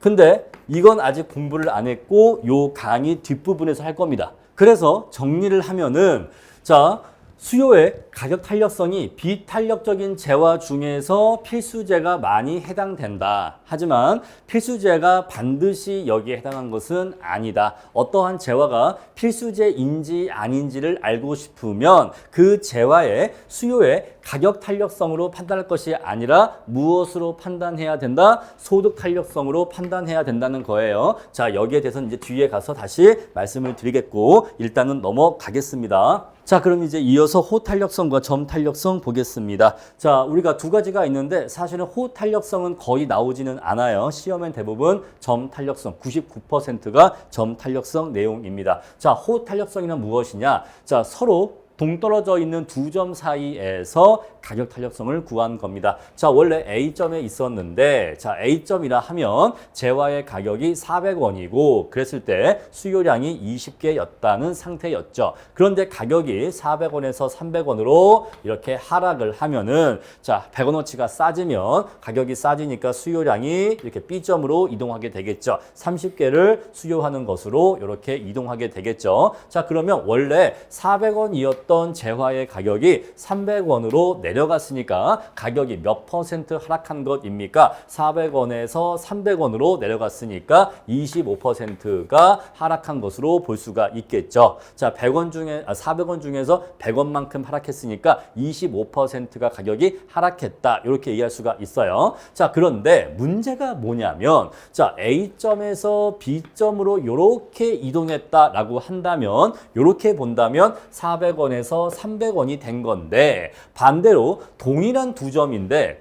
근데 이건 아직 공부를 안 했고 요 강의 뒷부분에서 할 겁니다. 그래서 정리를 하면은 자, 수요의 가격 탄력성이 비탄력적인 재화 중에서 필수재가 많이 해당된다. 하지만 필수재가 반드시 여기에 해당한 것은 아니다. 어떠한 재화가 필수재인지 아닌지를 알고 싶으면 그 재화의 수요의 가격 탄력성으로 판단할 것이 아니라 무엇으로 판단해야 된다? 소득 탄력성으로 판단해야 된다는 거예요. 자, 여기에 대해서는 이제 뒤에 가서 다시 말씀을 드리겠고 일단은 넘어가겠습니다. 자, 그럼 이제 이어서 호탄력성과 점탄력성 보겠습니다. 자, 우리가 두 가지가 있는데 사실은 호탄력성은 거의 나오지는 않아요. 시험엔 대부분 점탄력성, 99%가 점탄력성 내용입니다. 자, 호탄력성이란 무엇이냐? 자, 서로 동떨어져 있는 두 점 사이에서 가격 탄력성을 구한 겁니다. 자, 원래 A점에 있었는데 자, A점이라 하면 재화의 가격이 400원이고 그랬을 때 수요량이 20개였다는 상태였죠. 그런데 가격이 400원에서 300원으로 이렇게 하락을 하면은 자, 100원어치가 싸지면 가격이 싸지니까 수요량이 이렇게 B점으로 이동하게 되겠죠. 30개를 수요하는 것으로 이렇게 이동하게 되겠죠. 자, 그러면 원래 400원이었던 재화의 가격이 300원으로 내려갔으니까 가격이 몇 퍼센트 하락한 것입니까? 400원에서 300원으로 내려갔으니까 25%가 하락한 것으로 볼 수가 있겠죠. 자, 400원 중에서 100원만큼 하락했으니까 25%가 가격이 하락했다. 이렇게 이해할 수가 있어요. 자, 그런데 문제가 뭐냐면 자, A점에서 B점으로 이렇게 이동했다라고 한다면 이렇게 본다면 400원에서 300원이 된 건데 반대로 동일한 두 점인데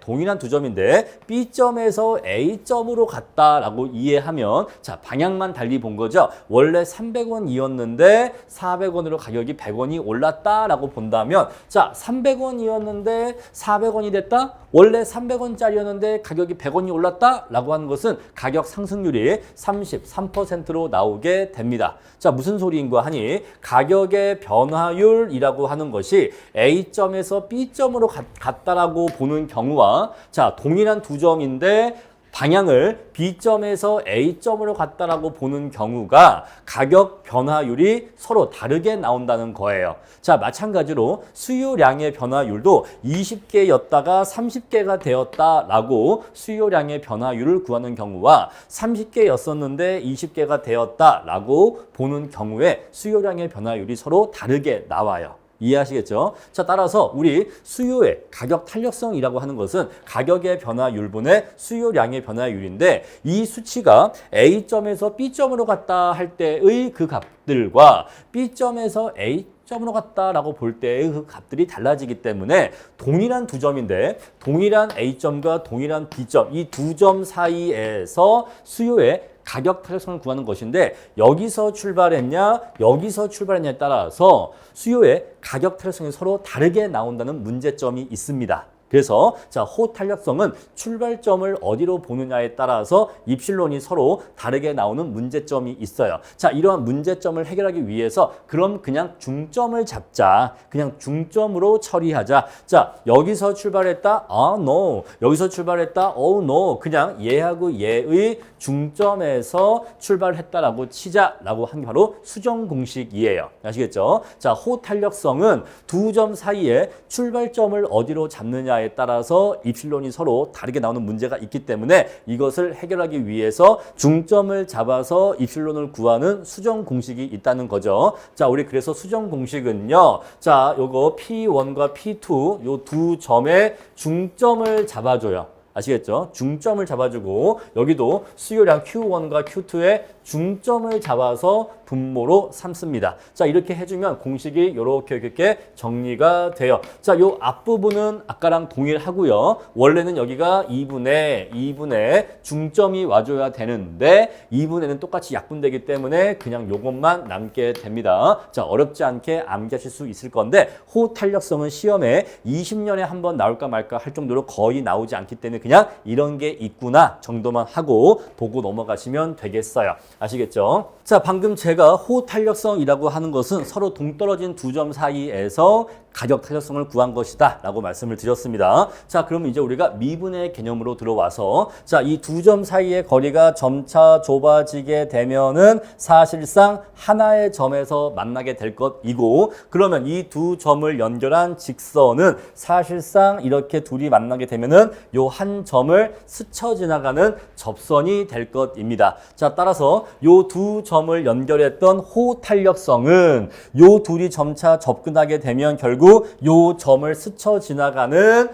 B점에서 A점으로 갔다라고 이해하면 자, 방향만 달리 본 거죠. 원래 300원이었는데 400원으로 가격이 100원이 올랐다라고 본다면 자, 300원이었는데 400원이 됐다? 원래 300원짜리였는데 가격이 100원이 올랐다라고 하는 것은 가격 상승률이 33%로 나오게 됩니다. 자, 무슨 소리인가 하니 가격의 변화율이라고 하는 것이 A점에서 B점으로 갔다라고 보는 경우와 자, 동일한 두 점인데 방향을 B점에서 A점으로 갔다라고 보는 경우가 가격 변화율이 서로 다르게 나온다는 거예요. 자, 마찬가지로 수요량의 변화율도 20개였다가 30개가 되었다라고 수요량의 변화율을 구하는 경우와 30개였었는데 20개가 되었다라고 보는 경우에 수요량의 변화율이 서로 다르게 나와요. 이해하시겠죠? 자, 따라서 우리 수요의 가격 탄력성이라고 하는 것은 가격의 변화율분의 수요량의 변화율인데 이 수치가 A점에서 B점으로 갔다 할 때의 그 값들과 B점에서 A점으로 갔다라고 볼 때의 그 값들이 달라지기 때문에 동일한 두 점인데 동일한 A점과 동일한 B점 이 두 점 사이에서 수요의 가격 탄력성을 구하는 것인데 여기서 출발했냐 여기서 출발했냐에 따라서 수요의 가격 탄력성이 서로 다르게 나온다는 문제점이 있습니다. 그래서 자, 호탄력성은 출발점을 어디로 보느냐에 따라서 입실론이 서로 다르게 나오는 문제점이 있어요. 자, 이러한 문제점을 해결하기 위해서 그럼 그냥 중점을 잡자. 그냥 중점으로 처리하자. 자, 여기서 출발했다. no. 여기서 출발했다. no. 그냥 얘하고 얘의 중점에서 출발했다라고 치자라고 한 게 바로 수정 공식이에요. 아시겠죠? 자, 호탄력성은 두 점 사이에 출발점을 어디로 잡느냐에 따라서 입실론이 서로 다르게 나오는 문제가 있기 때문에 이것을 해결하기 위해서 중점을 잡아서 입실론을 구하는 수정 공식이 있다는 거죠. 자, 우리 그래서 수정 공식은요. 자, 요거 P1과 P2 요 두 점의 중점을 잡아줘요. 아시겠죠? 중점을 잡아주고 여기도 수요량 Q1과 Q2의 중점을 잡아서 분모로 삼습니다. 자, 이렇게 해주면 공식이 이렇게 정리가 돼요. 자, 요 앞부분은 아까랑 동일하고요. 원래는 여기가 2분의 중점이 와줘야 되는데 2분의는 똑같이 약분되기 때문에 그냥 요것만 남게 됩니다. 자, 어렵지 않게 암기하실 수 있을 건데 호탄력성은 시험에 20년에 한 번 나올까 말까 할 정도로 거의 나오지 않기 때문에 그냥 이런 게 있구나 정도만 하고 보고 넘어가시면 되겠어요. 아시겠죠? 자, 방금 제가 호탄력성이라고 하는 것은 서로 동떨어진 두 점 사이에서 가격 탄력성을 구한 것이다 라고 말씀을 드렸습니다. 자, 그럼 이제 우리가 미분의 개념으로 들어와서 자, 이 두 점 사이의 거리가 점차 좁아지게 되면은 사실상 하나의 점에서 만나게 될 것이고, 그러면 이 두 점을 연결한 직선은 사실상 이렇게 둘이 만나게 되면은 요 한 점을 스쳐 지나가는 접선이 될 것입니다. 자, 따라서 요 두 점을 연결했던 호탄력성은 요 둘이 점차 접근하게 되면 결국 요 점을 스쳐 지나가는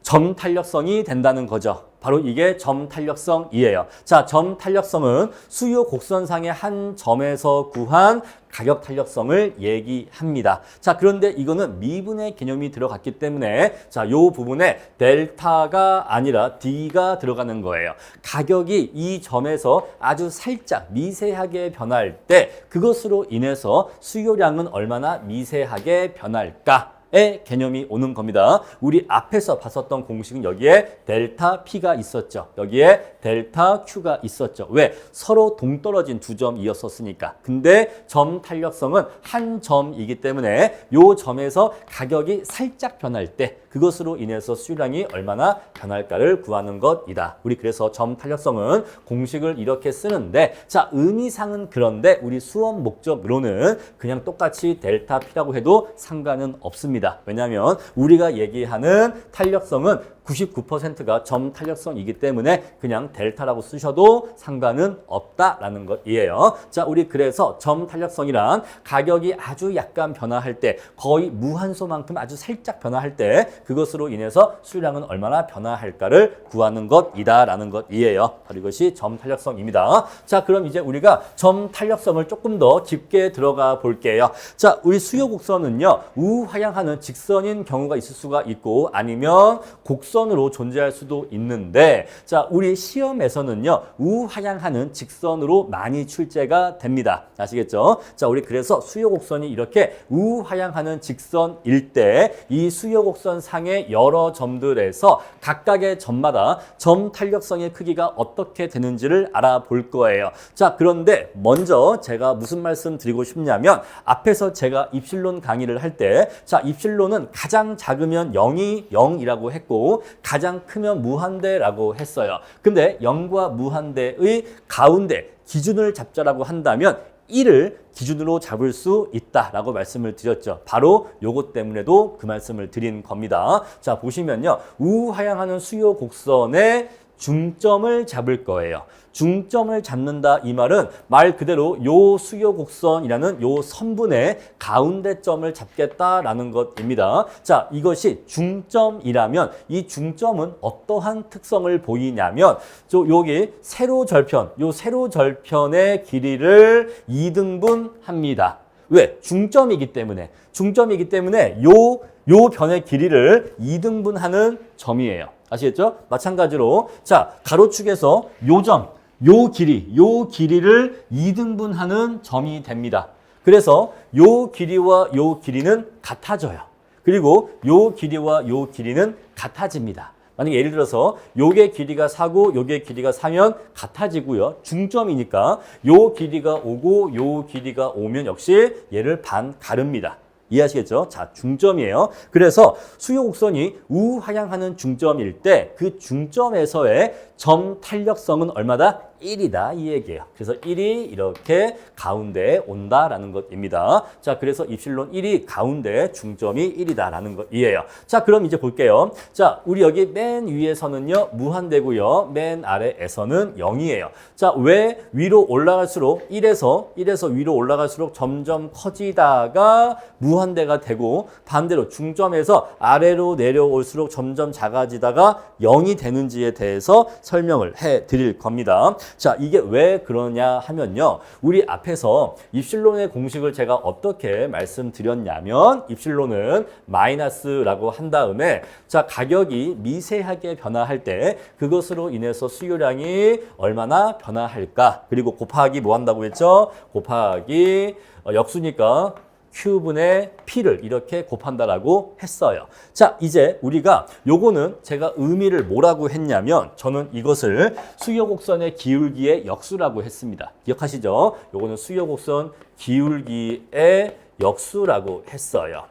점 탄력성이 된다는 거죠. 바로 이게 점 탄력성이에요. 자, 점 탄력성은 수요 곡선상의 한 점에서 구한 가격 탄력성을 얘기합니다. 자, 그런데 이거는 미분의 개념이 들어갔기 때문에 자, 요 부분에 델타가 아니라 D가 들어가는 거예요. 가격이 이 점에서 아주 살짝 미세하게 변할 때 그것으로 인해서 수요량은 얼마나 미세하게 변할까? 의 개념이 오는 겁니다. 우리 앞에서 봤었던 공식은 여기에 델타 P가 있었죠. 여기에 델타 Q가 있었죠. 왜? 서로 동떨어진 두 점이었었으니까. 근데 점 탄력성은 한 점이기 때문에 요 점에서 가격이 살짝 변할 때 그것으로 인해서 수요량이 얼마나 변할까를 구하는 것이다. 우리 그래서 점 탄력성은 공식을 이렇게 쓰는데 자, 의미상은 그런데 우리 수업 목적으로는 그냥 똑같이 델타 P라고 해도 상관은 없습니다. 왜냐하면 우리가 얘기하는 탄력성은 99%가 점 탄력성이기 때문에 그냥 델타라고 쓰셔도 상관은 없다라는 것이에요. 자, 우리 그래서 점 탄력성이란 가격이 아주 약간 변화할 때 거의 무한소만큼 아주 살짝 변화할 때 그것으로 인해서 수요량은 얼마나 변화할까를 구하는 것이다라는 것이에요. 바로 이것이 점 탄력성입니다. 자, 그럼 이제 우리가 점 탄력성을 조금 더 깊게 들어가 볼게요. 자, 우리 수요 곡선은요, 우하향하는 직선인 경우가 있을 수가 있고 아니면 곡선으로 존재할 수도 있는데 자, 우리 시험에서는요, 우하향하는 직선으로 많이 출제가 됩니다. 아시겠죠? 자, 우리 그래서 수요 곡선이 이렇게 우하향하는 직선일 때 이 수요 곡선 상의 여러 점들에서 각각의 점마다 점 탄력성의 크기가 어떻게 되는지를 알아볼 거예요. 자, 그런데 먼저 제가 무슨 말씀 드리고 싶냐면 앞에서 제가 입실론 강의를 할 때 자, 입실론은 가장 작으면 0이 0이라고 했고 가장 크면 무한대라고 했어요. 근데 0과 무한대의 가운데 기준을 잡자라고 한다면 1을 기준으로 잡을 수 있다라고 말씀을 드렸죠. 바로 요것 때문에도 그 말씀을 드린 겁니다. 자, 보시면요. 우하향하는 수요 곡선의 중점을 잡을 거예요. 중점을 잡는다 이 말은 말 그대로 요 수요 곡선이라는 요 선분의 가운데 점을 잡겠다라는 것입니다. 자, 이것이 중점이라면 이 중점은 어떠한 특성을 보이냐면 여기 세로절편, 요 세로절편의 길이를 2등분합니다. 왜? 중점이기 때문에 요 변의 길이를 2등분하는 점이에요. 아시겠죠? 마찬가지로 자, 가로축에서 요 점, 요 길이를 2등분하는 점이 됩니다. 그래서 요 길이와 요 길이는 같아져요. 그리고 요 길이와 요 길이는 같아집니다. 만약에 예를 들어서 요게 길이가 4고 요게 길이가 4면 같아지고요. 중점이니까 요 길이가 5고 요 길이가 5면 역시 얘를 반 가릅니다. 이해하시겠죠? 자, 중점이에요. 그래서 수요 곡선이 우하향하는 중점일 때 그 중점에서의 점 탄력성은 얼마다? 1이다 이 얘기예요. 그래서 1이 이렇게 가운데에 온다라는 것입니다. 자, 그래서 입실론 1이 가운데 중점이 1이다라는 것이에요. 자, 그럼 이제 볼게요. 자, 우리 여기 맨 위에서는요 무한대고요. 맨 아래에서는 0이에요. 자, 왜 위로 올라갈수록 1에서 위로 올라갈수록 점점 커지다가 무한대가 되고 반대로 중점에서 아래로 내려올수록 점점 작아지다가 0이 되는지에 대해서 설명을 해 드릴 겁니다. 자, 이게 왜 그러냐 하면요. 우리 앞에서 입실론의 공식을 제가 어떻게 말씀드렸냐면 입실론은 마이너스라고 한 다음에 자, 가격이 미세하게 변화할 때 그것으로 인해서 수요량이 얼마나 변화할까? 그리고 곱하기 뭐 한다고 했죠? 곱하기 역수니까 Q분의 P를 이렇게 곱한다라고 했어요. 자, 이제 우리가 요거는 제가 의미를 뭐라고 했냐면 저는 이것을 수요곡선의 기울기의 역수라고 했습니다. 기억하시죠? 요거는 수요곡선 기울기의 역수라고 했어요.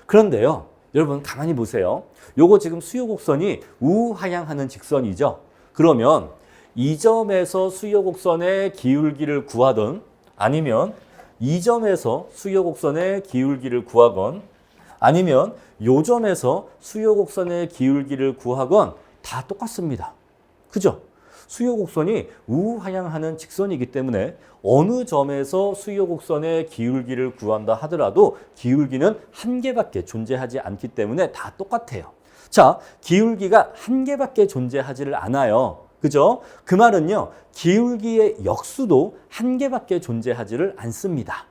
그런데요, 여러분 가만히 보세요. 요거 지금 수요곡선이 우하향하는 직선이죠. 그러면 이 점에서 수요곡선의 기울기를 구하든 아니면 이 점에서 수요곡선의 기울기를 구하건 아니면 요 점에서 수요곡선의 기울기를 구하건 다 똑같습니다. 그죠? 수요곡선이 우하향하는 직선이기 때문에 어느 점에서 수요곡선의 기울기를 구한다 하더라도 기울기는 한 개밖에 존재하지 않기 때문에 다 똑같아요. 자, 기울기가 한 개밖에 존재하지를 않아요. 그죠? 그 말은요, 기울기의 역수도 한 개밖에 존재하지를 않습니다.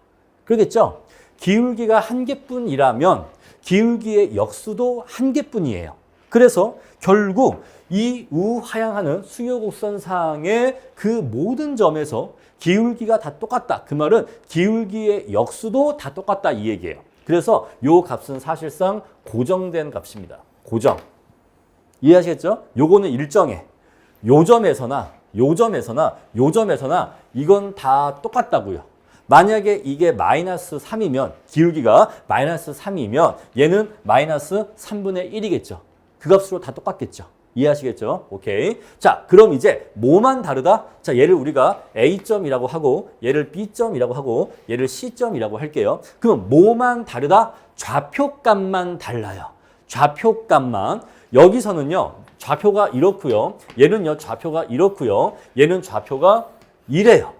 그러겠죠? 기울기가 한 개뿐이라면 기울기의 역수도 한 개뿐이에요. 그래서 결국 이 우하향하는 수요곡선상의 그 모든 점에서 기울기가 다 똑같다. 그 말은 기울기의 역수도 다 똑같다 이 얘기예요. 그래서 요 값은 사실상 고정된 값입니다. 고정. 이해하시겠죠? 요거는 일정해. 요 점에서나 이건 다 똑같다고요. 만약에 이게 마이너스 3이면 기울기가 마이너스 3이면 얘는 마이너스 3분의 1이겠죠. 그 값으로 다 똑같겠죠. 이해하시겠죠? 오케이. 자, 그럼 이제 뭐만 다르다? 자, 얘를 우리가 A점이라고 하고 얘를 B점이라고 하고 얘를 C점이라고 할게요. 그럼 뭐만 다르다? 좌표값만 달라요. 좌표값만. 여기서는요. 좌표가 이렇고요. 얘는요. 좌표가 이렇고요. 얘는 좌표가 이래요.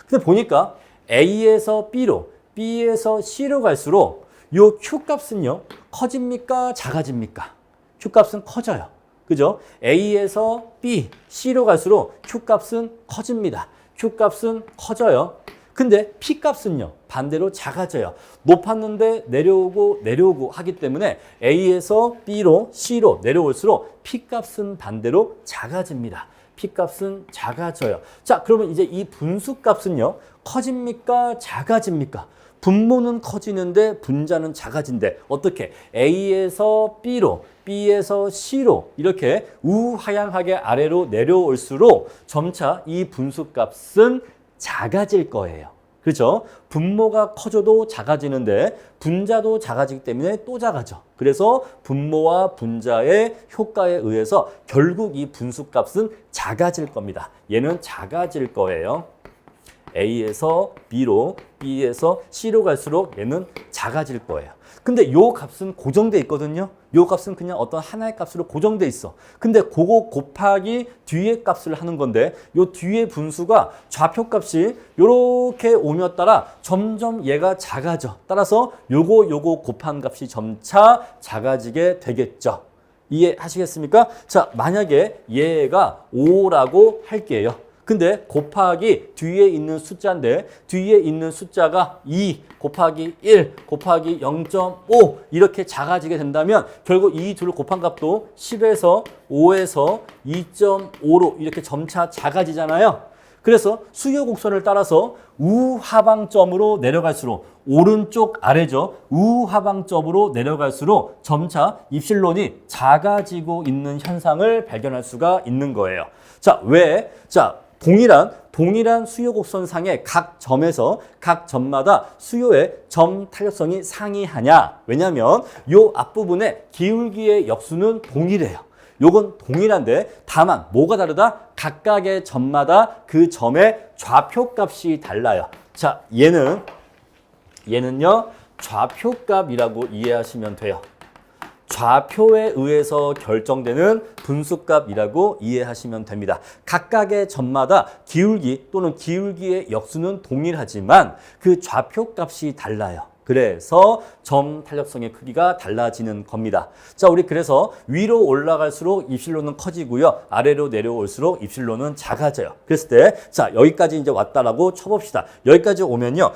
근데 보니까 A에서 B로, B에서 C로 갈수록 요 Q값은요. 커집니까? 작아집니까? Q값은 커져요. 그죠? A에서 B, C로 갈수록 Q값은 커집니다. Q값은 커져요. 근데 P값은요. 반대로 작아져요. 높았는데 내려오고 하기 때문에 A에서 B로 C로 내려올수록 P값은 반대로 작아집니다. P값은 작아져요. 자, 그러면 이제 이 분수값은요. 커집니까? 작아집니까? 분모는 커지는데 분자는 작아진대. 어떻게? A에서 B로, B에서 C로 이렇게 우하향하게 아래로 내려올수록 점차 이 분수값은 작아질 거예요. 그렇죠? 분모가 커져도 작아지는데 분자도 작아지기 때문에 또 작아져. 그래서 분모와 분자의 효과에 의해서 결국 이 분수값은 작아질 겁니다. 얘는 작아질 거예요. A에서 B로, B에서 C로 갈수록 얘는 작아질 거예요. 근데 요 값은 고정돼 있거든요. 요 값은 그냥 어떤 하나의 값으로 고정돼 있어. 근데 그거 곱하기 뒤에 값을 하는 건데 요 뒤에 분수가 좌표값이 요렇게 오며 따라 점점 얘가 작아져. 따라서 요거 곱한 값이 점차 작아지게 되겠죠. 이해하시겠습니까? 자, 만약에 얘가 5라고 할게요. 근데 곱하기 뒤에 있는 숫자인데 뒤에 있는 숫자가 2 곱하기 1 곱하기 0.5 이렇게 작아지게 된다면 결국 이 둘을 곱한 값도 10에서 5에서 2.5로 이렇게 점차 작아지잖아요. 그래서 수요곡선을 따라서 우하방점으로 내려갈수록 오른쪽 아래죠. 우하방점으로 내려갈수록 점차 입실론이 작아지고 있는 현상을 발견할 수가 있는 거예요. 자, 왜? 자, 동일한 수요곡선상의 각 점에서 각 점마다 수요의 점 탄력성이 상이하냐? 왜냐하면 요 앞부분에 기울기의 역수는 동일해요. 요건 동일한데 다만 뭐가 다르다? 각각의 점마다 그 점의 좌표값이 달라요. 자, 얘는요 좌표값이라고 이해하시면 돼요. 좌표에 의해서 결정되는 분수값이라고 이해하시면 됩니다. 각각의 점마다 기울기 또는 기울기의 역수는 동일하지만 그 좌표값이 달라요. 그래서 점 탄력성의 크기가 달라지는 겁니다. 자, 우리 그래서 위로 올라갈수록 입실론은 커지고요. 아래로 내려올수록 입실론은 작아져요. 그랬을 때, 자, 여기까지 이제 왔다라고 쳐봅시다. 여기까지 오면요.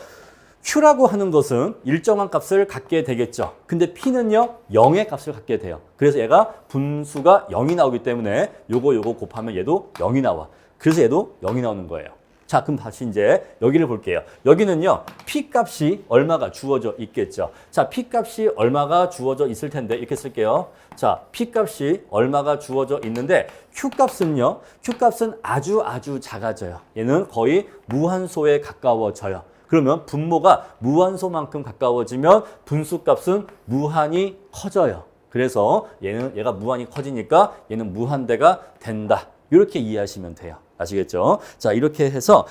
Q라고 하는 것은 일정한 값을 갖게 되겠죠. 근데 P는요, 0의 값을 갖게 돼요. 그래서 얘가 분수가 0이 나오기 때문에 요거 곱하면 얘도 0이 나와. 그래서 얘도 0이 나오는 거예요. 자, 그럼 다시 이제 여기를 볼게요. 여기는요, P 값이 얼마가 주어져 있겠죠. 자, P 값이 얼마가 주어져 있을 텐데, 이렇게 쓸게요. 자, P 값이 얼마가 주어져 있는데, Q 값은요, Q 값은 아주 작아져요. 얘는 거의 무한소에 가까워져요. 그러면 분모가 무한소만큼 가까워지면 분수값은 무한히 커져요. 그래서 얘가 무한히 커지니까 얘는 무한대가 된다. 이렇게 이해하시면 돼요. 아시겠죠? 자, 이렇게 해서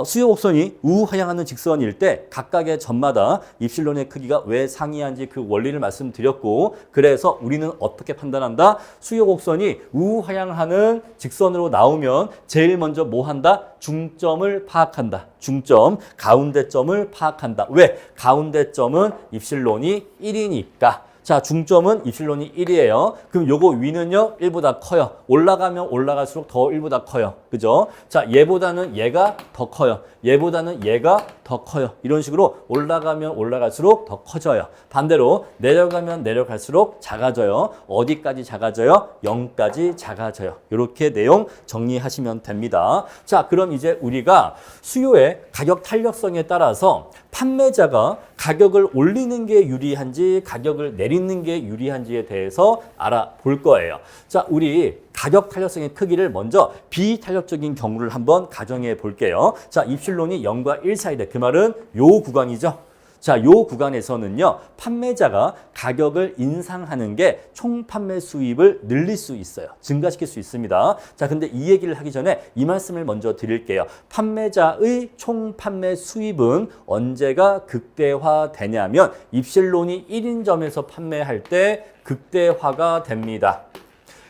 수요 곡선이 우하향하는 직선일 때 각각의 점마다 입실론의 크기가 왜 상이한지 그 원리를 말씀드렸고, 그래서 우리는 어떻게 판단한다? 수요 곡선이 우하향하는 직선으로 나오면 제일 먼저 뭐 한다? 중점을 파악한다. 중점, 가운데점을 파악한다. 왜? 가운데점은 입실론이 1이니까. 자, 중점은 입실론이 1이에요. 그럼 요거 위는요, 1보다 커요. 올라가면 올라갈수록 더 1보다 커요. 그죠? 자, 얘보다는 얘가 더 커요. 얘보다는 얘가 더 커요. 이런 식으로 올라가면 올라갈수록 더 커져요. 반대로 내려가면 내려갈수록 작아져요. 어디까지 작아져요? 0까지 작아져요. 이렇게 내용 정리하시면 됩니다. 자, 그럼 이제 우리가 수요의 가격 탄력성에 따라서 판매자가 가격을 올리는 게 유리한지 가격을 내리는 게 유리한지에 대해서 알아볼 거예요. 자, 우리 가격 탄력성의 크기를 먼저 비탄력적인 경우를 한번 가정해 볼게요. 자, 입실론이 0과 1 사이다. 그 말은 요 구간이죠. 자, 요 구간에서는요, 판매자가 가격을 인상하는 게 총 판매 수입을 늘릴 수 있어요. 증가시킬 수 있습니다. 자, 근데 이 얘기를 하기 전에 이 말씀을 먼저 드릴게요. 판매자의 총 판매 수입은 언제가 극대화되냐면 입실론이 1인 점에서 판매할 때 극대화가 됩니다.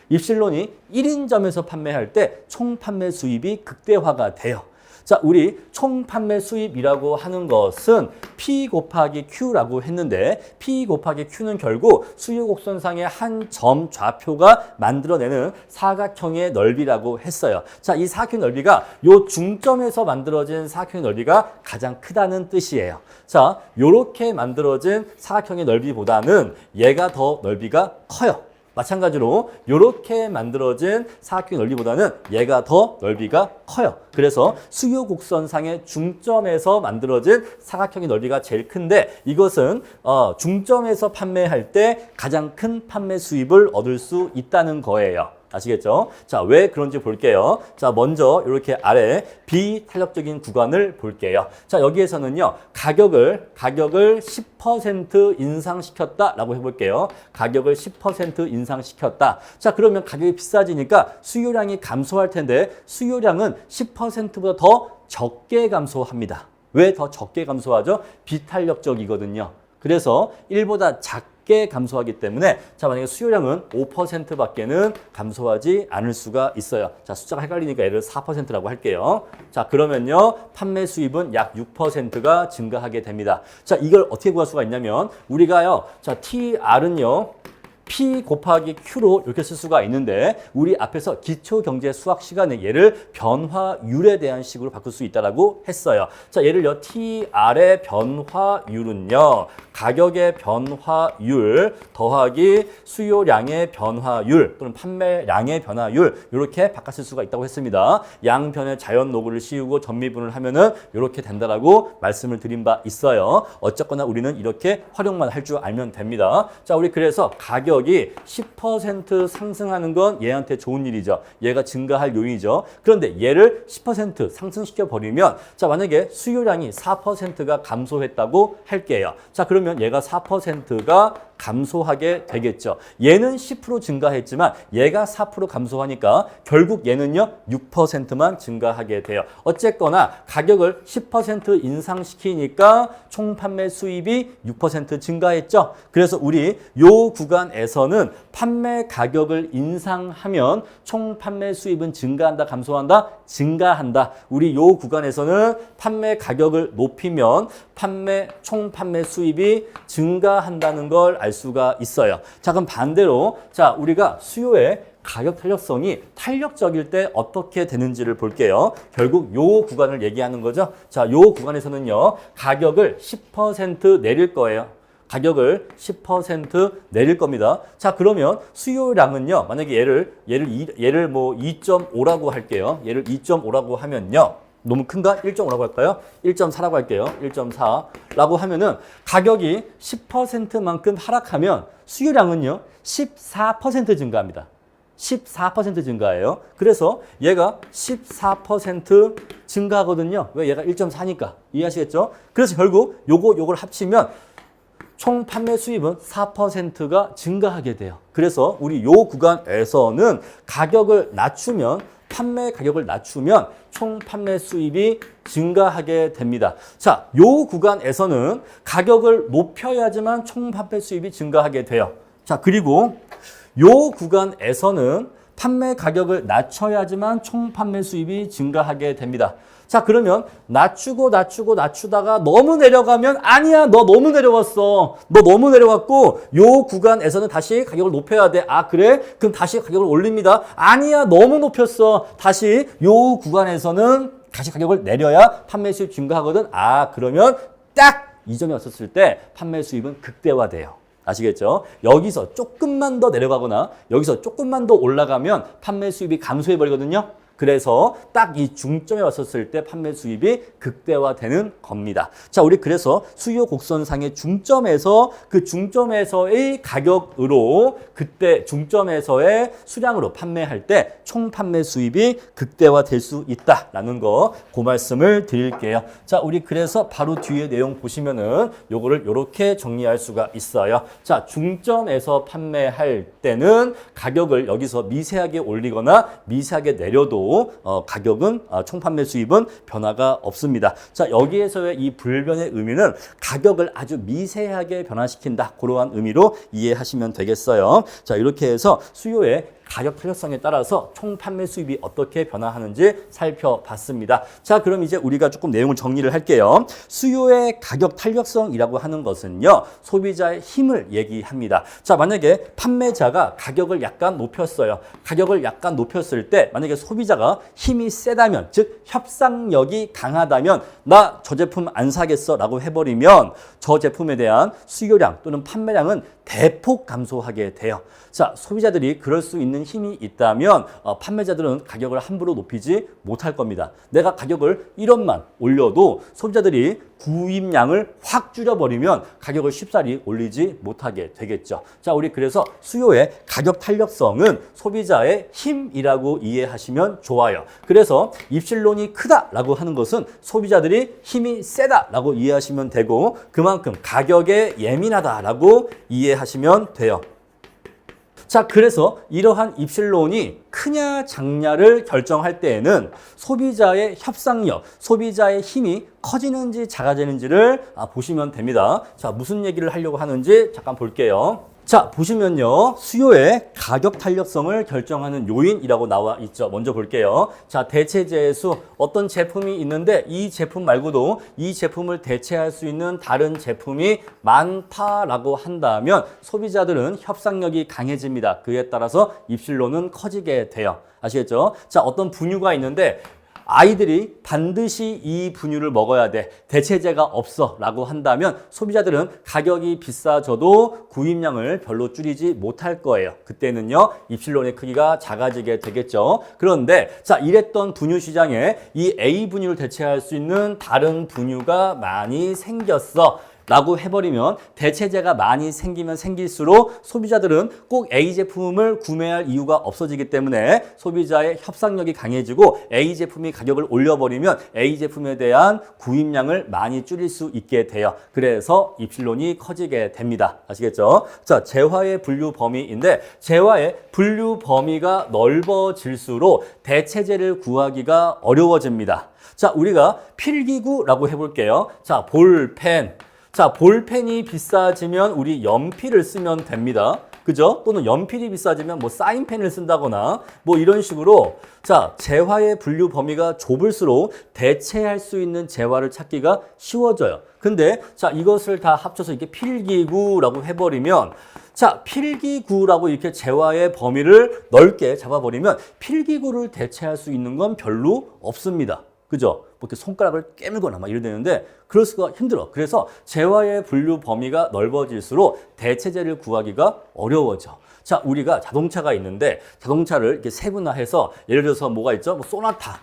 입실론이 1인 점에서 판매할 때 총 판매 수입이 극대화가 돼요. 자, 우리 총 판매 수입이라고 하는 것은 P 곱하기 Q라고 했는데 P 곱하기 Q는 결국 수요 곡선상의 한 점 좌표가 만들어내는 사각형의 넓이라고 했어요. 자, 이 사각형 넓이가 요 중점에서 만들어진 사각형의 넓이가 가장 크다는 뜻이에요. 자, 요렇게 만들어진 사각형의 넓이보다는 얘가 더 넓이가 커요. 마찬가지로 이렇게 만들어진 사각형 넓이보다는 얘가 더 넓이가 커요. 그래서 수요 곡선상의 중점에서 만들어진 사각형의 넓이가 제일 큰데 이것은 중점에서 판매할 때 가장 큰 판매 수입을 얻을 수 있다는 거예요. 아시겠죠? 자, 왜 그런지 볼게요. 자, 먼저 이렇게 아래 비탄력적인 구간을 볼게요. 자, 여기에서는요, 가격을 10% 인상시켰다라고 해볼게요. 가격을 10% 인상시켰다. 자, 그러면 가격이 비싸지니까 수요량이 감소할 텐데 수요량은 10%보다 더 적게 감소합니다. 왜 더 적게 감소하죠? 비탄력적이거든요. 그래서 1보다 작게 감소하기 때문에 자, 만약에 수요량은 5%밖에는 감소하지 않을 수가 있어요. 자, 숫자가 헷갈리니까 얘를 4%라고 할게요. 자, 그러면요, 판매 수입은 약 6%가 증가하게 됩니다. 자, 이걸 어떻게 구할 수가 있냐면 우리가요, 자, TR은요, P 곱하기 Q로 이렇게 쓸 수가 있는데 우리 앞에서 기초경제 수학 시간에 얘를 변화율에 대한 식으로 바꿀 수 있다고 했어요. 자, 얘를요, TR의 변화율은요, 가격의 변화율 더하기 수요량의 변화율 또는 판매량의 변화율 이렇게 바꿔 쓸 수가 있다고 했습니다. 양변의 자연노구를 씌우고 전미분을 하면은 이렇게 된다라고 말씀을 드린 바 있어요. 어쨌거나 우리는 이렇게 활용만 할 줄 알면 됩니다. 자, 우리 그래서 가격이 10% 상승하는 건 얘한테 좋은 일이죠. 얘가 증가할 요인이죠. 그런데 얘를 10% 상승시켜 버리면 자, 만약에 수요량이 4%가 감소했다고 할게요. 자, 그러면 얘가 4%가 감소하게 되겠죠. 얘는 10% 증가했지만 얘가 4% 감소하니까 결국 얘는요 6%만 증가하게 돼요. 어쨌거나 가격을 10% 인상시키니까 총 판매 수입이 6% 증가했죠. 그래서 우리 요 구간에서는 판매 가격을 인상하면 총 판매 수입은 증가한다, 감소한다? 증가한다. 우리 요 구간에서는 판매 가격을 높이면 총 판매 수입이 증가한다는 걸 알 수가 있어요. 자, 그럼 반대로 자, 우리가 수요의 가격 탄력성이 탄력적일 때 어떻게 되는지를 볼게요. 결국 요 구간을 얘기하는 거죠. 자, 요 구간에서는요, 가격을 10% 내릴 거예요. 가격을 10% 내릴 겁니다. 자, 그러면 수요량은요, 만약에 얘를 뭐 2.5라고 할게요. 얘를 2.5라고 하면요. 너무 큰가? 1.5라고 할까요? 1.4라고 할게요. 1.4라고 하면은 가격이 10%만큼 하락하면 수요량은요 14% 증가합니다. 14% 증가해요. 그래서 얘가 14% 증가하거든요. 왜? 얘가 1.4니까. 이해하시겠죠? 그래서 결국 요걸 합치면 총 판매 수입은 4%가 증가하게 돼요. 그래서 우리 요 구간에서는 가격을 낮추면 판매 가격을 낮추면 총 판매 수입이 증가하게 됩니다. 자, 요 구간에서는 가격을 높여야지만 총 판매 수입이 증가하게 돼요. 자, 그리고 요 구간에서는 판매 가격을 낮춰야지만 총 판매 수입이 증가하게 됩니다. 자, 그러면 낮추다가 너무 내려가면 아니야, 너 너무 내려왔어. 너 너무 내려왔고 요 구간에서는 다시 가격을 높여야 돼. 아, 그래? 그럼 다시 가격을 올립니다. 아니야, 너무 높였어. 다시 요 구간에서는 다시 가격을 내려야 판매 수입 증가하거든. 아, 그러면 딱 이 점에 왔었을 때 판매 수입은 극대화돼요. 아시겠죠? 여기서 조금만 더 내려가거나 여기서 조금만 더 올라가면 판매 수입이 감소해버리거든요. 그래서 딱 이 중점에 왔었을 때 판매 수입이 극대화되는 겁니다. 자, 우리 그래서 수요 곡선상의 중점에서 그 중점에서의 가격으로 그때 중점에서의 수량으로 판매할 때 총 판매 수입이 극대화될 수 있다라는 거 그 말씀을 드릴게요. 자, 우리 그래서 바로 뒤에 내용 보시면은 요거를 요렇게 정리할 수가 있어요. 자, 중점에서 판매할 때는 가격을 여기서 미세하게 올리거나 미세하게 내려도 가격은 총 판매 수입은 변화가 없습니다. 자, 여기에서의 이 불변의 의미는 가격을 아주 미세하게 변화시킨다. 그러한 의미로 이해하시면 되겠어요. 자, 이렇게 해서 수요의 가격 탄력성에 따라서 총 판매 수입이 어떻게 변화하는지 살펴봤습니다. 자, 그럼 이제 우리가 조금 내용을 정리를 할게요. 수요의 가격 탄력성이라고 하는 것은요, 소비자의 힘을 얘기합니다. 자, 만약에 판매자가 가격을 약간 높였어요. 가격을 약간 높였을 때 만약에 소비자가 힘이 세다면, 즉 협상력이 강하다면 나 저 제품 안 사겠어 라고 해버리면 저 제품에 대한 수요량 또는 판매량은 대폭 감소하게 돼요. 자, 소비자들이 그럴 수 있는 힘이 있다면 판매자들은 가격을 함부로 높이지 못할 겁니다. 내가 가격을 1원만 올려도 소비자들이 구입량을 확 줄여버리면 가격을 쉽사리 올리지 못하게 되겠죠. 자, 우리 그래서 수요의 가격 탄력성은 소비자의 힘이라고 이해하시면 좋아요. 그래서 입실론이 크다라고 하는 것은 소비자들이 힘이 세다라고 이해하시면 되고 그만큼 가격에 예민하다라고 이해하시면 돼요. 자, 그래서 이러한 입실론이 크냐 작냐를 결정할 때에는 소비자의 협상력, 소비자의 힘이 커지는지 작아지는지를 보시면 됩니다. 자, 무슨 얘기를 하려고 하는지 잠깐 볼게요. 자, 보시면요. 수요의 가격 탄력성을 결정하는 요인이라고 나와 있죠. 먼저 볼게요. 자, 대체제의 수. 어떤 제품이 있는데 이 제품 말고도 이 제품을 대체할 수 있는 다른 제품이 많다라고 한다면 소비자들은 협상력이 강해집니다. 그에 따라서 입실론은 커지게 돼요. 아시겠죠? 자, 어떤 분유가 있는데 아이들이 반드시 이 분유를 먹어야 돼. 대체제가 없어 라고 한다면 소비자들은 가격이 비싸져도 구입량을 별로 줄이지 못할 거예요. 그때는요, 입실론의 크기가 작아지게 되겠죠. 그런데 자, 이랬던 분유 시장에 이 A 분유를 대체할 수 있는 다른 분유가 많이 생겼어. 라고 해버리면 대체제가 많이 생기면 생길수록 소비자들은 꼭 A 제품을 구매할 이유가 없어지기 때문에 소비자의 협상력이 강해지고 A 제품이 가격을 올려버리면 A 제품에 대한 구입량을 많이 줄일 수 있게 돼요. 그래서 입실론이 커지게 됩니다. 아시겠죠? 자, 재화의 분류 범위인데 재화의 분류 범위가 넓어질수록 대체제를 구하기가 어려워집니다. 자, 우리가 필기구라고 해볼게요. 자, 볼펜. 자, 볼펜이 비싸지면 우리 연필을 쓰면 됩니다. 그죠? 또는 연필이 비싸지면 뭐 사인펜을 쓴다거나 뭐 이런 식으로 자, 재화의 분류 범위가 좁을수록 대체할 수 있는 재화를 찾기가 쉬워져요. 근데 자, 이것을 다 합쳐서 이렇게 필기구라고 해버리면 자, 필기구라고 이렇게 재화의 범위를 넓게 잡아버리면 필기구를 대체할 수 있는 건 별로 없습니다. 그죠? 뭐 이렇게 손가락을 깨물거나 막 이러는데 그럴 수가 힘들어. 그래서 재화의 분류 범위가 넓어질수록 대체제를 구하기가 어려워져. 자, 우리가 자동차가 있는데 자동차를 이렇게 세분화해서 예를 들어서 뭐가 있죠? 뭐 소나타,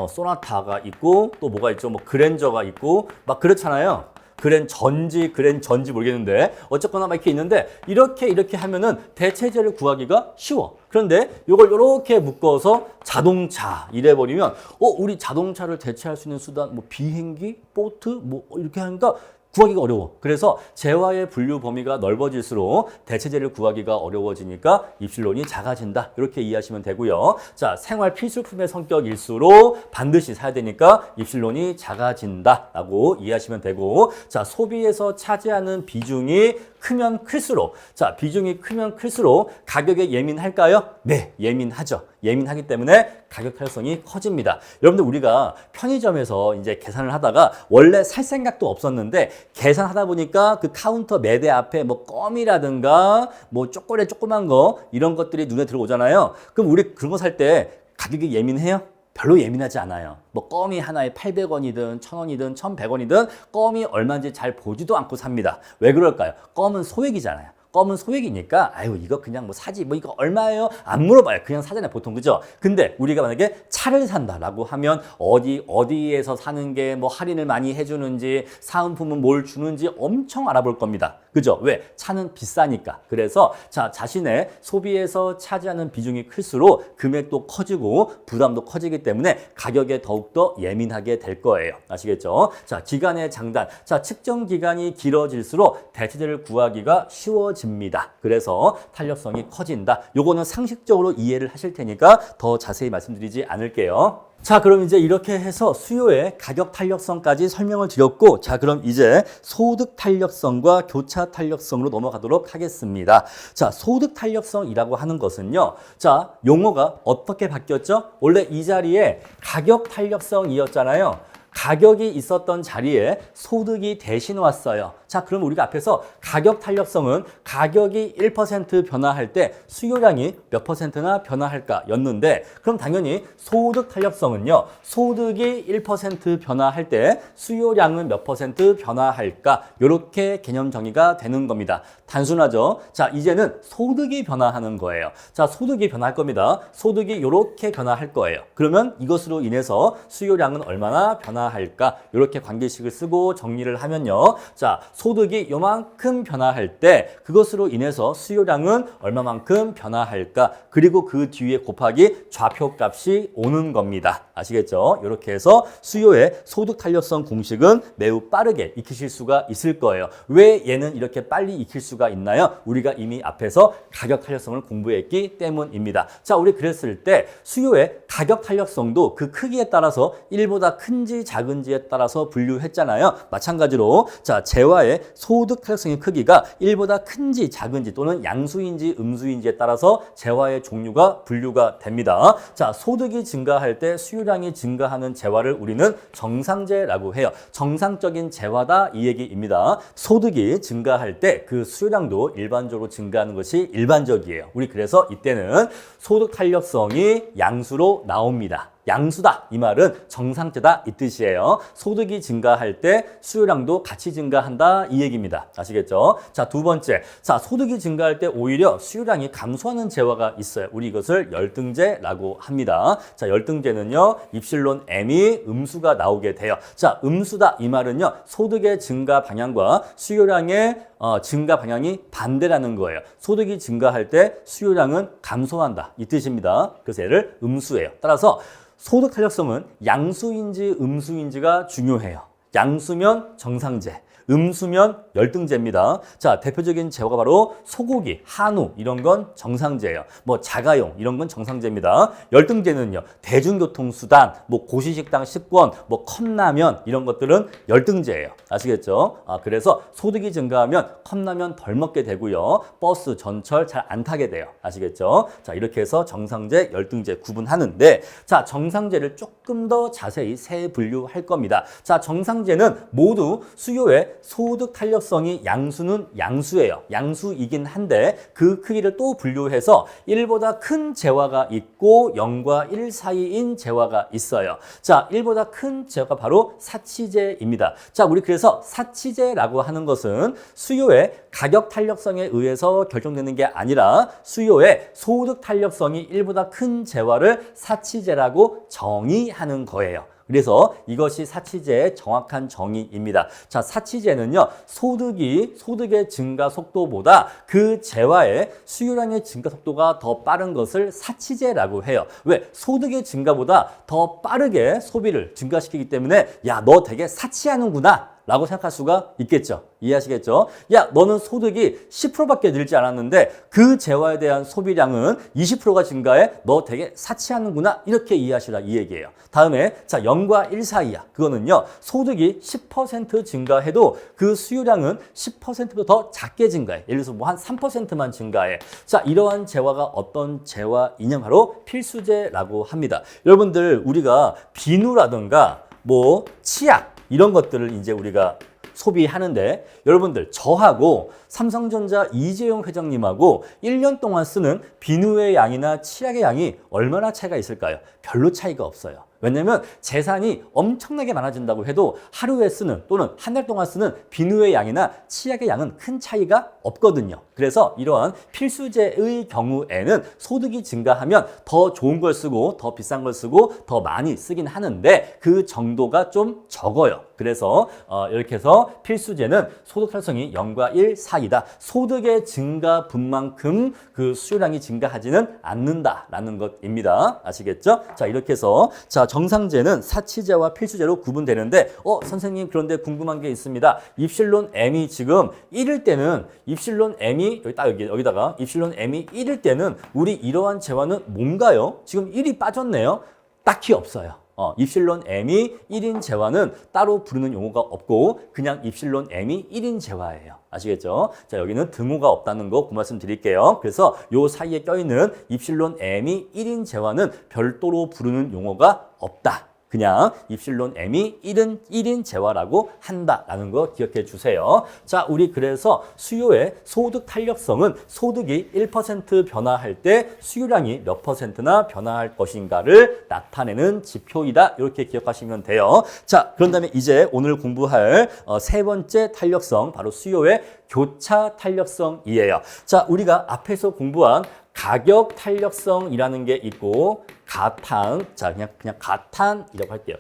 소나타가 있고 또 뭐가 있죠? 뭐 그랜저가 있고 막 그렇잖아요. 그랜전지 모르겠는데 어쨌거나 막 이렇게 있는데 이렇게 하면은 대체제를 구하기가 쉬워. 그런데 이걸 이렇게 묶어서 자동차 이래 버리면 우리 자동차를 대체할 수 있는 수단 뭐 비행기, 보트 뭐 이렇게 하니까 구하기가 어려워. 그래서 재화의 분류 범위가 넓어질수록 대체제를 구하기가 어려워지니까 입실론이 작아진다. 이렇게 이해하시면 되고요. 자, 생활 필수품의 성격일수록 반드시 사야 되니까 입실론이 작아진다라고 이해하시면 되고, 자, 소비에서 차지하는 비중이 크면 클수록, 자, 비중이 크면 클수록 가격에 예민할까요? 네, 예민하죠. 예민하기 때문에 가격 탄력성이 커집니다. 여러분들 우리가 편의점에서 이제 계산을 하다가 원래 살 생각도 없었는데 계산하다 보니까 그 카운터 매대 앞에 뭐 껌이라든가 뭐 초콜릿 조그만 거 이런 것들이 눈에 들어오잖아요. 그럼 우리 그런 거 살 때 가격이 예민해요? 별로 예민하지 않아요. 뭐 껌이 하나에 800원이든 1000원이든 1100원이든 껌이 얼마인지 잘 보지도 않고 삽니다. 왜 그럴까요? 껌은 소액이잖아요. 껌은 소액이니까 아유 이거 그냥 뭐 사지 뭐 이거 얼마예요? 안 물어봐요. 그냥 사잖아요 보통. 그죠? 근데 우리가 만약에 차를 산다라고 하면 어디에서 사는 게 뭐 할인을 많이 해주는지 사은품은 뭘 주는지 엄청 알아볼 겁니다. 그죠? 왜? 차는 비싸니까. 그래서 자신의 소비에서 차지하는 비중이 클수록 금액도 커지고 부담도 커지기 때문에 가격에 더욱더 예민하게 될 거예요. 아시겠죠? 자, 기간의 장단. 자, 측정 기간이 길어질수록 대체제를 구하기가 쉬워집니다. 그래서 탄력성이 커진다. 요거는 상식적으로 이해를 하실 테니까 더 자세히 말씀드리지 않을게요. 자, 그럼 이제 이렇게 해서 수요의 가격 탄력성까지 설명을 드렸고, 자, 그럼 이제 소득 탄력성과 교차 탄력성으로 넘어가도록 하겠습니다. 자, 소득 탄력성이라고 하는 것은요, 자, 용어가 어떻게 바뀌었죠? 원래 이 자리에 가격 탄력성이었잖아요. 가격이 있었던 자리에 소득이 대신 왔어요. 자, 그럼 우리가 앞에서 가격 탄력성은 가격이 1% 변화할 때 수요량이 몇 %나 변화할까 였는데, 그럼 당연히 소득 탄력성은요, 소득이 1% 변화할 때 수요량은 몇 % 변화할까, 이렇게 개념 정의가 되는 겁니다. 단순하죠? 자, 이제는 소득이 변화하는 거예요. 자, 소득이 변화할 겁니다. 소득이 이렇게 변화할 거예요. 그러면 이것으로 인해서 수요량은 얼마나 변화할까, 이렇게 관계식을 쓰고 정리를 하면요, 자, 소득이 요만큼 변화할 때 그것으로 인해서 수요량은 얼마만큼 변화할까, 그리고 그 뒤에 곱하기 좌표값이 오는 겁니다. 아시겠죠? 이렇게 해서 수요의 소득 탄력성 공식은 매우 빠르게 익히실 수가 있을 거예요. 왜 얘는 이렇게 빨리 익힐 수가 있나요? 우리가 이미 앞에서 가격 탄력성을 공부했기 때문입니다. 자, 우리 그랬을 때 수요의 가격 탄력성도 그 크기에 따라서 1보다 큰지 작은지에 따라서 분류했잖아요. 마찬가지로 자, 재화의 소득 탄력성의 크기가 1보다 큰지 작은지 또는 양수인지 음수인지에 따라서 재화의 종류가 분류가 됩니다. 자, 소득이 증가할 때 수요량이 증가하는 재화를 우리는 정상재라고 해요. 정상적인 재화다 이 얘기입니다. 소득이 증가할 때 그 수요량도 일반적으로 증가하는 것이 일반적이에요. 우리 그래서 이때는 소득 탄력성이 양수로 나옵니다. 양수다 이 말은 정상재다 이 뜻이에요. 소득이 증가할 때 수요량도 같이 증가한다 이 얘기입니다. 아시겠죠? 자, 두 번째, 자, 소득이 증가할 때 오히려 수요량이 감소하는 재화가 있어요. 우리 이것을 열등재라고 합니다. 자, 열등재는요, 입실론 M이 음수가 나오게 돼요. 자, 음수다 이 말은요, 소득의 증가 방향과 수요량의 증가 방향이 반대라는 거예요. 소득이 증가할 때 수요량은 감소한다 이 뜻입니다. 그래서 얘를 음수예요. 따라서 소득 탄력성은 양수인지 음수인지가 중요해요. 양수면 정상재, 음수면 열등재입니다. 자, 대표적인 재화가 바로 소고기, 한우 이런 건 정상재예요. 뭐 자가용 이런 건 정상재입니다. 열등재는요, 대중교통수단, 뭐 고시식당 식권, 뭐 컵라면 이런 것들은 열등재예요. 아시겠죠? 그래서 소득이 증가하면 컵라면 덜 먹게 되고요. 버스, 전철 잘 안 타게 돼요. 아시겠죠? 자, 이렇게 해서 정상재, 열등재 구분하는데, 자, 정상재를 조금 더 자세히 세 분류할 겁니다. 자, 정상재는 모두 수요의 소득 탄력성이 양수는 양수예요. 양수이긴 한데 그 크기를 또 분류해서 1보다 큰 재화가 있고 0과 1 사이인 재화가 있어요. 자, 1보다 큰 재화가 바로 사치재입니다. 자, 우리 그래서 사치재라고 하는 것은 수요의 가격 탄력성에 의해서 결정되는 게 아니라 수요의 소득 탄력성이 1보다 큰 재화를 사치재라고 정의하는 거예요. 그래서 이것이 사치재의 정확한 정의입니다. 자, 사치재는요, 소득의 증가 속도보다 그 재화의 수요량의 증가 속도가 더 빠른 것을 사치재라고 해요. 왜? 소득의 증가보다 더 빠르게 소비를 증가시키기 때문에 야, 너 되게 사치하는구나 라고 생각할 수가 있겠죠. 이해하시겠죠? 야, 너는 소득이 10%밖에 늘지 않았는데 그 재화에 대한 소비량은 20%가 증가해. 너 되게 사치하는구나. 이렇게 이해하시라 이 얘기예요. 다음에 자, 0과 1 사이야. 그거는요. 소득이 10% 증가해도 그 수요량은 10%보다 더 작게 증가해. 예를 들어서 뭐 한 3%만 증가해. 자, 이러한 재화가 어떤 재화이냐 바로 필수재라고 합니다. 여러분들 우리가 비누라든가 뭐 치약 이런 것들을 이제 우리가 소비하는데 여러분들 저하고 삼성전자 이재용 회장님하고 1년 동안 쓰는 비누의 양이나 치약의 양이 얼마나 차이가 있을까요? 별로 차이가 없어요. 왜냐하면 재산이 엄청나게 많아진다고 해도 하루에 쓰는 또는 한 달 동안 쓰는 비누의 양이나 치약의 양은 큰 차이가 없거든요. 그래서 이러한 필수재의 경우에는 소득이 증가하면 더 좋은 걸 쓰고 더 비싼 걸 쓰고 더 많이 쓰긴 하는데 그 정도가 좀 적어요. 그래서 이렇게 해서 필수재는 소득 탄력성이 0과 1 사이다. 소득의 증가분만큼 그 수요량이 증가하지는 않는다라는 것입니다. 아시겠죠? 자, 이렇게 해서 자, 정상재는 사치재와 필수재로 구분되는데 선생님 그런데 궁금한 게 있습니다. 입실론 M이 지금 1일 때는 입실론 M이 여기다가 입실론 M이 1일 때는 우리 이러한 재화는 뭔가요? 지금 1이 빠졌네요. 딱히 없어요. 입실론 M이 1인 재화는 따로 부르는 용어가 없고 그냥 입실론 M이 1인 재화예요. 아시겠죠? 자, 여기는 등호가 없다는 거 그 말씀 드릴게요. 그래서 요 사이에 껴있는 입실론 M이 1인 재화는 별도로 부르는 용어가 없다. 그냥 입실론 M이 1인 재화라고 한다라는 거 기억해 주세요. 자, 우리 그래서 수요의 소득 탄력성은 소득이 1% 변화할 때 수요량이 몇 %나 변화할 것인가를 나타내는 지표이다. 이렇게 기억하시면 돼요. 자, 그런 다음에 이제 오늘 공부할 세 번째 탄력성, 바로 수요의 교차 탄력성이에요. 자, 우리가 앞에서 공부한 가격 탄력성이라는 게 있고 가탄, 자 그냥 가탄이라고 할게요.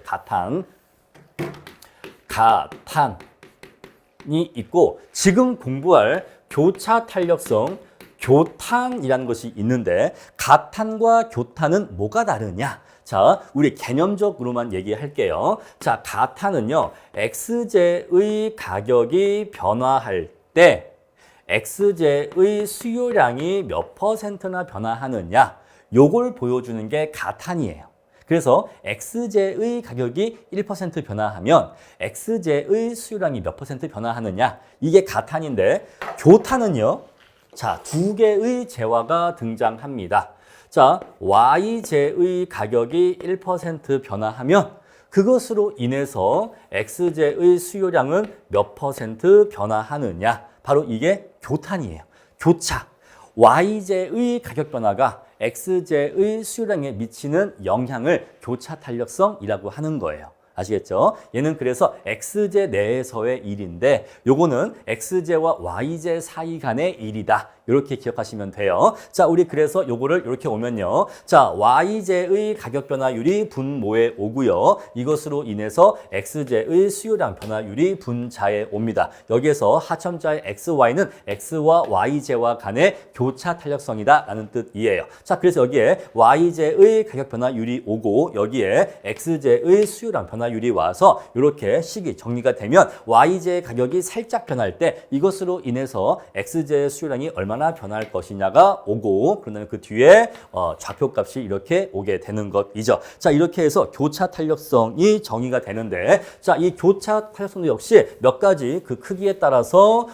가탄이 있고 지금 공부할 교차 탄력성, 교탄이라는 것이 있는데 가탄과 교탄은 뭐가 다르냐? 자, 우리 개념적으로만 얘기할게요. 자, 가탄은요, X제의 가격이 변화할 때 X제의 수요량이 몇 %나 변화하느냐, 요걸 보여주는 게 가탄이에요. 그래서 X제의 가격이 1% 변화하면 X제의 수요량이 몇 % 변화하느냐, 이게 가탄인데 교탄은요, 자, 두 개의 재화가 등장합니다. 자, Y제의 가격이 1% 변화하면 그것으로 인해서 X제의 수요량은 몇 % 변화하느냐, 바로 이게 교탄이에요. 교차. Y제의 가격 변화가 X제의 수요량에 미치는 영향을 교차 탄력성이라고 하는 거예요. 아시겠죠? 얘는 그래서 X제 내에서의 일인데 요거는 X제와 Y제 사이 간의 일이다. 이렇게 기억하시면 돼요. 자, 우리 그래서 요거를 이렇게 오면요. 자, Y제의 가격 변화율이 분모에 오고요. 이것으로 인해서 X제의 수요량 변화율이 분자에 옵니다. 여기에서 하첨자의 XY는 X와 Y제와 간의 교차 탄력성이다 라는 뜻이에요. 자, 그래서 여기에 Y제의 가격 변화율이 오고 여기에 X제의 수요량 변화율이 와서 이렇게 식이 정리가 되면 Y제의 가격이 살짝 변할 때 이것으로 인해서 X제의 수요량이 얼마나 변할 것이냐가 오고 그러면 그 뒤에 좌표값이 이렇게 오게 되는 것이죠. 자, 이렇게 해서 교차 탄력성이 정의가 되는데 자, 이 교차 탄력성도 역시 몇 가지 그 크기에 따라서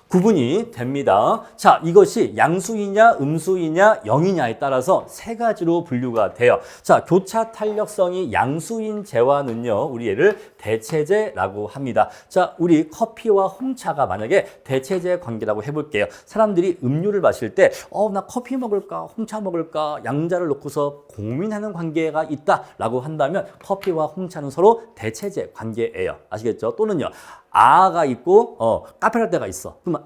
구분이 됩니다. 자, 이것이 양수이냐 음수이냐 0이냐에 따라서 세 가지로 분류가 돼요. 자, 교차 탄력성이 양수인 재화는요, 우리 얘를 대체제라고 합니다. 자, 우리 커피와 홍차가 만약에 대체제 관계라고 해볼게요. 사람들이 음료를 마실 때 나 커피 먹을까 홍차 먹을까 양자를 놓고서 고민하는 관계가 있다라고 한다면 커피와 홍차는 서로 대체제 관계예요. 아시겠죠? 또는요, 아가 있고 카페라떼가 있어. 그러면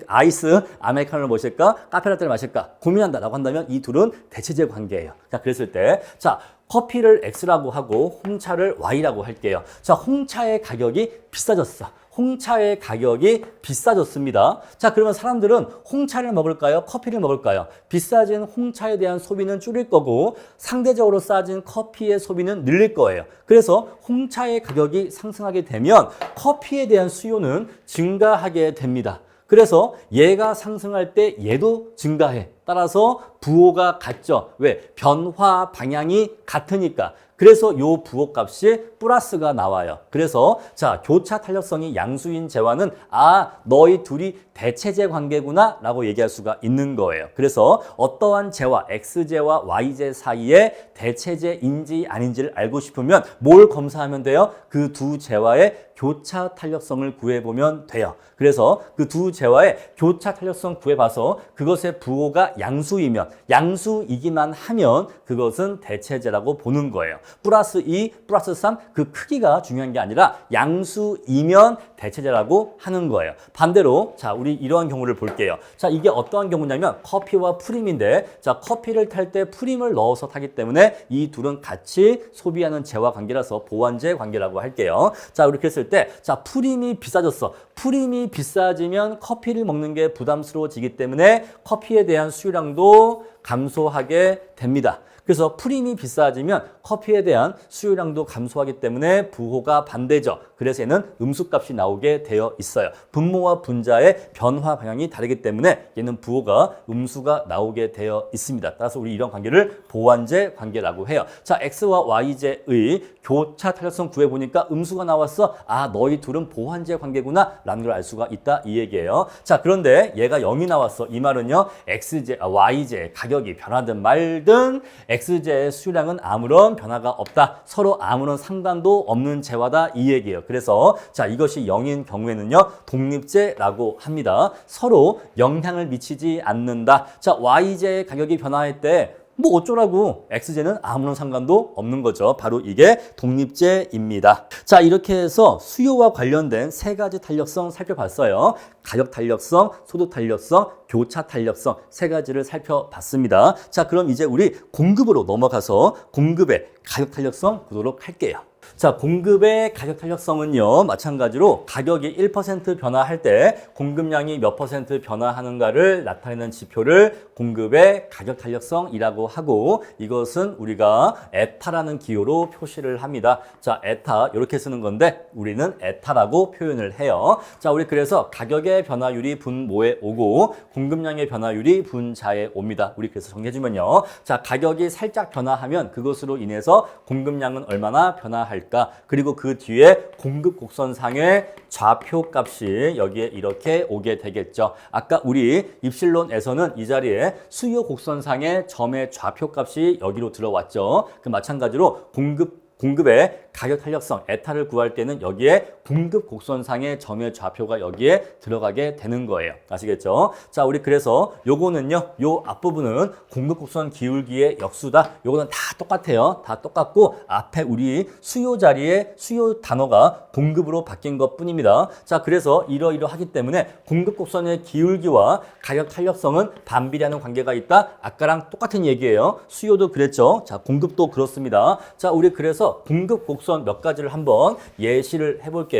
아이스 아메리카노를 마실까 카페라떼를 마실까 고민한다라고 한다면 이 둘은 대체제 관계예요. 자, 그랬을 때 자, 커피를 X라고 하고 홍차를 Y라고 할게요. 자, 홍차의 가격이 비싸졌어. 홍차의 가격이 비싸졌습니다. 자, 그러면 사람들은 홍차를 먹을까요? 커피를 먹을까요? 비싸진 홍차에 대한 소비는 줄일 거고 상대적으로 싸진 커피의 소비는 늘릴 거예요. 그래서 홍차의 가격이 상승하게 되면 커피에 대한 수요는 증가하게 됩니다. 그래서 얘가 상승할 때 얘도 증가해. 따라서 부호가 같죠. 왜? 변화 방향이 같으니까. 그래서 요 부호 값이 플러스가 나와요. 그래서 자, 교차 탄력성이 양수인 재화는 너희 둘이 대체제 관계구나 라고 얘기할 수가 있는 거예요. 그래서 어떠한 재화, X재와 Y재 사이에 대체제인지 아닌지를 알고 싶으면 뭘 검사하면 돼요? 그 두 재화의 교차 탄력성을 구해보면 돼요. 그래서 그 두 재화의 교차 탄력성 구해봐서 그것의 부호가 양수이면, 양수이기만 하면 그것은 대체제라고 보는 거예요. 플러스 2, 플러스 3 그 크기가 중요한 게 아니라 양수이면 대체제라고 하는 거예요. 반대로 자, 우리 이러한 경우를 볼게요. 자, 이게 어떠한 경우냐면 커피와 프림인데 자, 커피를 탈 때 프림을 넣어서 타기 때문에 이 둘은 같이 소비하는 재화 관계라서 보완제 관계라고 할게요. 자, 우리 그랬을 때 자, 프림이 비싸졌어. 프림이 비싸지면 커피를 먹는 게 부담스러워지기 때문에 커피에 대한 수요량도 감소하게 됩니다. 그래서 프림이 비싸지면 커피에 대한 수요량도 감소하기 때문에 부호가 반대죠. 그래서 얘는 음수값이 나오게 되어 있어요. 분모와 분자의 변화 방향이 다르기 때문에 얘는 부호가 음수가 나오게 되어 있습니다. 따라서 우리 이런 관계를 보완제 관계라고 해요. 자, X와 Y제의 교차 탄력성 구해보니까 음수가 나왔어. 너희 둘은 보완제 관계구나 라는 걸 알 수가 있다 이 얘기예요. 자, 그런데 얘가 0이 나왔어. 이 말은요, Y제 가격이 변하든 말든 X제의 수요량은 아무런 변화가 없다. 서로 아무런 상관도 없는 재화다 이 얘기예요. 그래서 자, 이것이 0인 경우에는요, 독립제라고 합니다. 서로 영향을 미치지 않는다. 자, Y제의 가격이 변화할 때 뭐 어쩌라고, X제는 아무런 상관도 없는 거죠. 바로 이게 독립제입니다. 자, 이렇게 해서 수요와 관련된 세 가지 탄력성 살펴봤어요. 가격 탄력성, 소득 탄력성, 교차 탄력성 세 가지를 살펴봤습니다. 자, 그럼 이제 우리 공급으로 넘어가서 공급의 가격 탄력성 보도록 할게요. 자, 공급의 가격 탄력성은요, 마찬가지로 가격이 1% 변화할 때 공급량이 몇 % 변화하는가를 나타내는 지표를 공급의 가격 탄력성이라고 하고, 이것은 우리가 에타라는 기호로 표시를 합니다. 자, 에타 이렇게 쓰는 건데 우리는 에타라고 표현을 해요. 자, 우리 그래서 가격의 변화율이 분모에 오고 공급량의 변화율이 분자에 옵니다. 우리 그래서 정리해주면요, 자, 가격이 살짝 변화하면 그것으로 인해서 공급량은 얼마나 변화할까? 그리고 그 뒤에 공급 곡선상의 좌표 값이 여기에 이렇게 오게 되겠죠. 아까 우리 입실론에서는 이 자리에 수요 곡선상의 점의 좌표 값이 여기로 들어왔죠. 그 마찬가지로 공급의 가격 탄력성 에타를 구할 때는 여기에 공급 곡선상의 점의 좌표가 여기에 들어가게 되는 거예요. 아시겠죠? 자, 우리 그래서 요거는요, 요 앞부분은 공급 곡선 기울기의 역수다. 요거는 다 똑같아요. 다 똑같고 앞에 우리 수요 자리에 수요 단어가 공급으로 바뀐 것 뿐입니다. 자, 그래서 이러이러하기 때문에 공급 곡선의 기울기와 가격 탄력성은 반비례하는 관계가 있다. 아까랑 똑같은 얘기예요. 수요도 그랬죠. 자, 공급도 그렇습니다. 자, 우리 그래서 공급 곡선 몇 가지를 한번 예시를 해볼게요.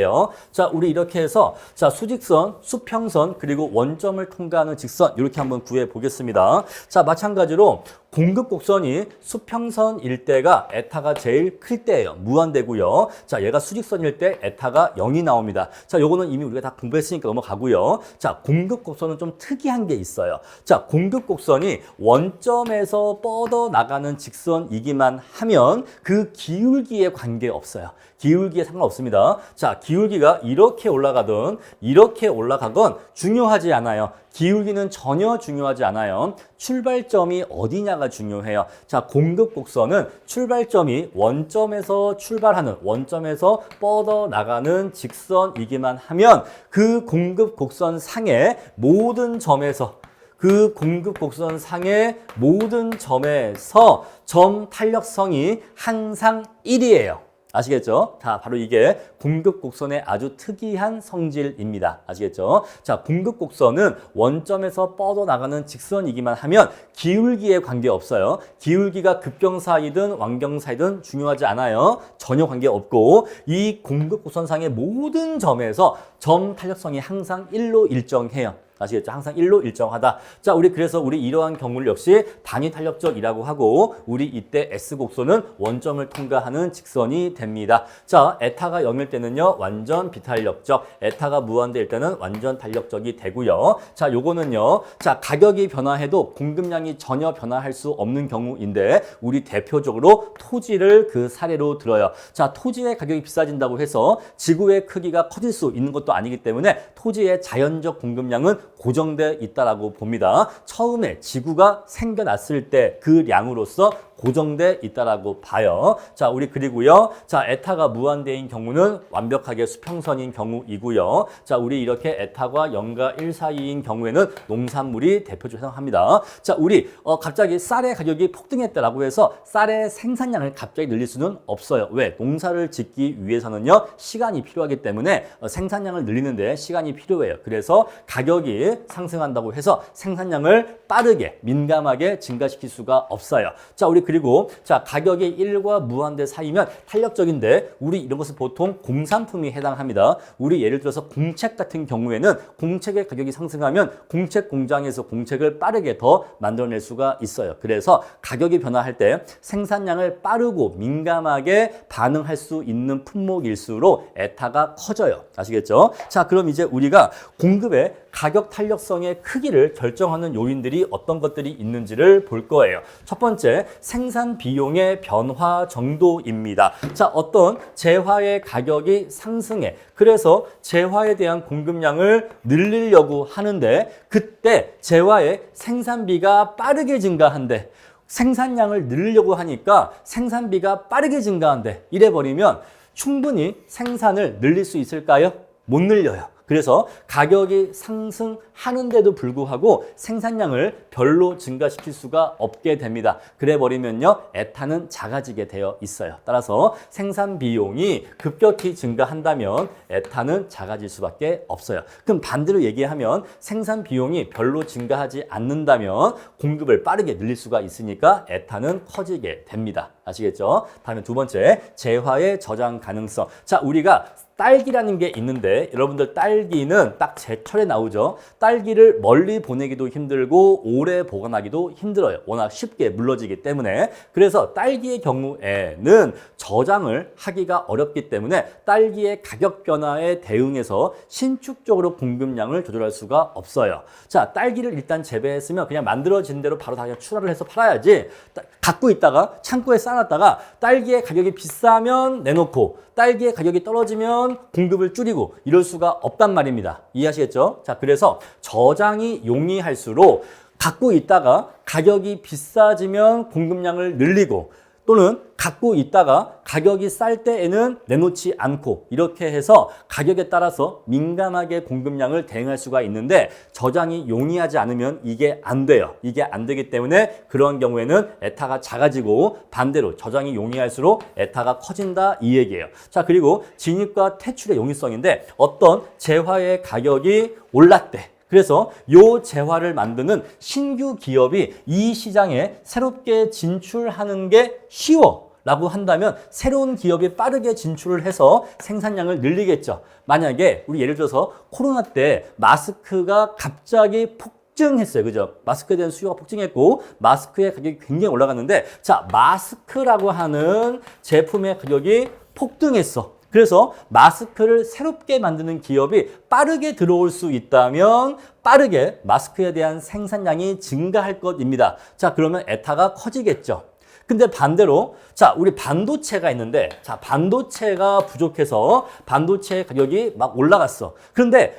자, 우리 이렇게 해서 자, 수직선, 수평선, 그리고 원점을 통과하는 직선 이렇게 한번 구해 보겠습니다. 자, 마찬가지로 공급 곡선이 수평선일 때가 에타가 제일 클 때예요. 무한대고요. 자, 얘가 수직선일 때 에타가 0이 나옵니다. 자, 요거는 이미 우리가 다 공부했으니까 넘어가고요. 자, 공급 곡선은 좀 특이한 게 있어요. 자, 공급 곡선이 원점에서 뻗어 나가는 직선이기만 하면 그 기울기에 관계없이 없어요. 기울기에 상관없습니다. 자, 기울기가 이렇게 올라가든 이렇게 올라가건 중요하지 않아요. 기울기는 전혀 중요하지 않아요. 출발점이 어디냐가 중요해요. 자, 공급 곡선은 출발점이 원점에서 출발하는, 원점에서 뻗어나가는 직선이기만 하면 그 공급 곡선 상의 모든 점에서 점 탄력성이 항상 1이에요. 아시겠죠? 자, 바로 이게 공급 곡선의 아주 특이한 성질입니다. 아시겠죠? 자, 공급 곡선은 원점에서 뻗어나가는 직선이기만 하면 기울기에 관계없어요. 기울기가 급경사이든 완경사이든 중요하지 않아요. 전혀 관계없고 이 공급 곡선상의 모든 점에서 점 탄력성이 항상 1로 일정해요. 아시겠죠? 항상 1로 일정하다. 자, 그래서 우리 이러한 경우를 역시 단위 탄력적이라고 하고 우리 이때 S곡선은 원점을 통과하는 직선이 됩니다. 자, 에타가 0일 때는요. 완전 비탄력적, 에타가 무한대일 때는 완전 탄력적이 되고요. 자, 요거는요. 자, 가격이 변화해도 공급량이 전혀 변화할 수 없는 경우인데 우리 대표적으로 토지를 그 사례로 들어요. 자, 토지의 가격이 비싸진다고 해서 지구의 크기가 커질 수 있는 것도 아니기 때문에 토지의 자연적 공급량은 고정돼 있다라고 봅니다. 처음에 지구가 생겨났을 때 그 량으로서 고정돼 있다라고 봐요. 자, 그리고요. 자, 에타가 무한대인 경우는 완벽하게 수평선인 경우이고요. 자, 우리 이렇게 에타가 0과 1 사이인 경우에는 농산물이 대표적으로 해당합니다. 자, 갑자기 쌀의 가격이 폭등했다라고 해서 쌀의 생산량을 갑자기 늘릴 수는 없어요. 왜? 농사를 짓기 위해서는요. 시간이 필요하기 때문에 생산량을 늘리는데 시간이 필요해요. 그래서 가격이 상승한다고 해서 생산량을 빠르게 민감하게 증가시킬 수가 없어요. 자, 그리고 자, 가격이 1과 무한대 사이면 탄력적인데 우리 이런 것은 보통 공산품이 해당합니다. 우리 예를 들어서 공책 같은 경우에는 공책의 가격이 상승하면 공책 공장에서 공책을 빠르게 더 만들어낼 수가 있어요. 그래서 가격이 변화할 때 생산량을 빠르고 민감하게 반응할 수 있는 품목일수록 에타가 커져요. 아시겠죠? 자, 그럼 이제 우리가 공급의 가격 탄력성의 크기를 결정하는 요인들이 어떤 것들이 있는지를 볼 거예요. 첫 번째, 생산 비용의 변화 정도입니다. 자, 어떤 재화의 가격이 상승해. 그래서 재화에 대한 공급량을 늘리려고 하는데 그때 재화의 생산비가 빠르게 증가한대. 생산량을 늘리려고 하니까 생산비가 빠르게 증가한대. 이래버리면 충분히 생산을 늘릴 수 있을까요? 못 늘려요. 그래서 가격이 상승하는데도 불구하고 생산량을 별로 증가시킬 수가 없게 됩니다. 그래 버리면요, 에타는 작아지게 되어 있어요. 따라서 생산 비용이 급격히 증가한다면 에타는 작아질 수밖에 없어요. 그럼 반대로 얘기하면 생산 비용이 별로 증가하지 않는다면 공급을 빠르게 늘릴 수가 있으니까 에타는 커지게 됩니다. 아시겠죠? 다음에 두 번째, 재화의 저장 가능성. 자, 우리가 딸기라는 게 있는데 여러분들 딸기는 딱 제철에 나오죠. 딸기를 멀리 보내기도 힘들고 오래 보관하기도 힘들어요. 워낙 쉽게 물러지기 때문에. 그래서 딸기의 경우에는 저장을 하기가 어렵기 때문에 딸기의 가격 변화에 대응해서 신축적으로 공급량을 조절할 수가 없어요. 자, 딸기를 일단 재배했으면 그냥 만들어진 대로 바로 다 그냥 출하를 해서 팔아야지. 갖고 있다가 창고에 쌓아놨다가 딸기의 가격이 비싸면 내놓고 딸기의 가격이 떨어지면 공급을 줄이고 이럴 수가 없단 말입니다. 이해하시겠죠? 자, 그래서 저장이 용이할수록 갖고 있다가 가격이 비싸지면 공급량을 늘리고 또는 갖고 있다가 가격이 쌀 때에는 내놓지 않고 이렇게 해서 가격에 따라서 민감하게 공급량을 대응할 수가 있는데 저장이 용이하지 않으면 이게 안 돼요. 이게 안 되기 때문에 그런 경우에는 에타가 작아지고 반대로 저장이 용이할수록 에타가 커진다 이 얘기예요. 자, 그리고 진입과 퇴출의 용이성인데 어떤 재화의 가격이 올랐대. 그래서 요 재화를 만드는 신규 기업이 이 시장에 새롭게 진출하는 게 쉬워 라고 한다면 새로운 기업이 빠르게 진출을 해서 생산량을 늘리겠죠. 만약에 우리 예를 들어서 코로나 때 마스크가 갑자기 폭증했어요. 그죠? 마스크에 대한 수요가 폭증했고 마스크의 가격이 굉장히 올라갔는데 자, 마스크라고 하는 제품의 가격이 폭등했어. 그래서 마스크를 새롭게 만드는 기업이 빠르게 들어올 수 있다면 빠르게 마스크에 대한 생산량이 증가할 것입니다. 자, 그러면 에타가 커지겠죠. 근데 반대로 자, 우리 반도체가 있는데 자, 반도체가 부족해서 반도체 가격이 막 올라갔어. 그런데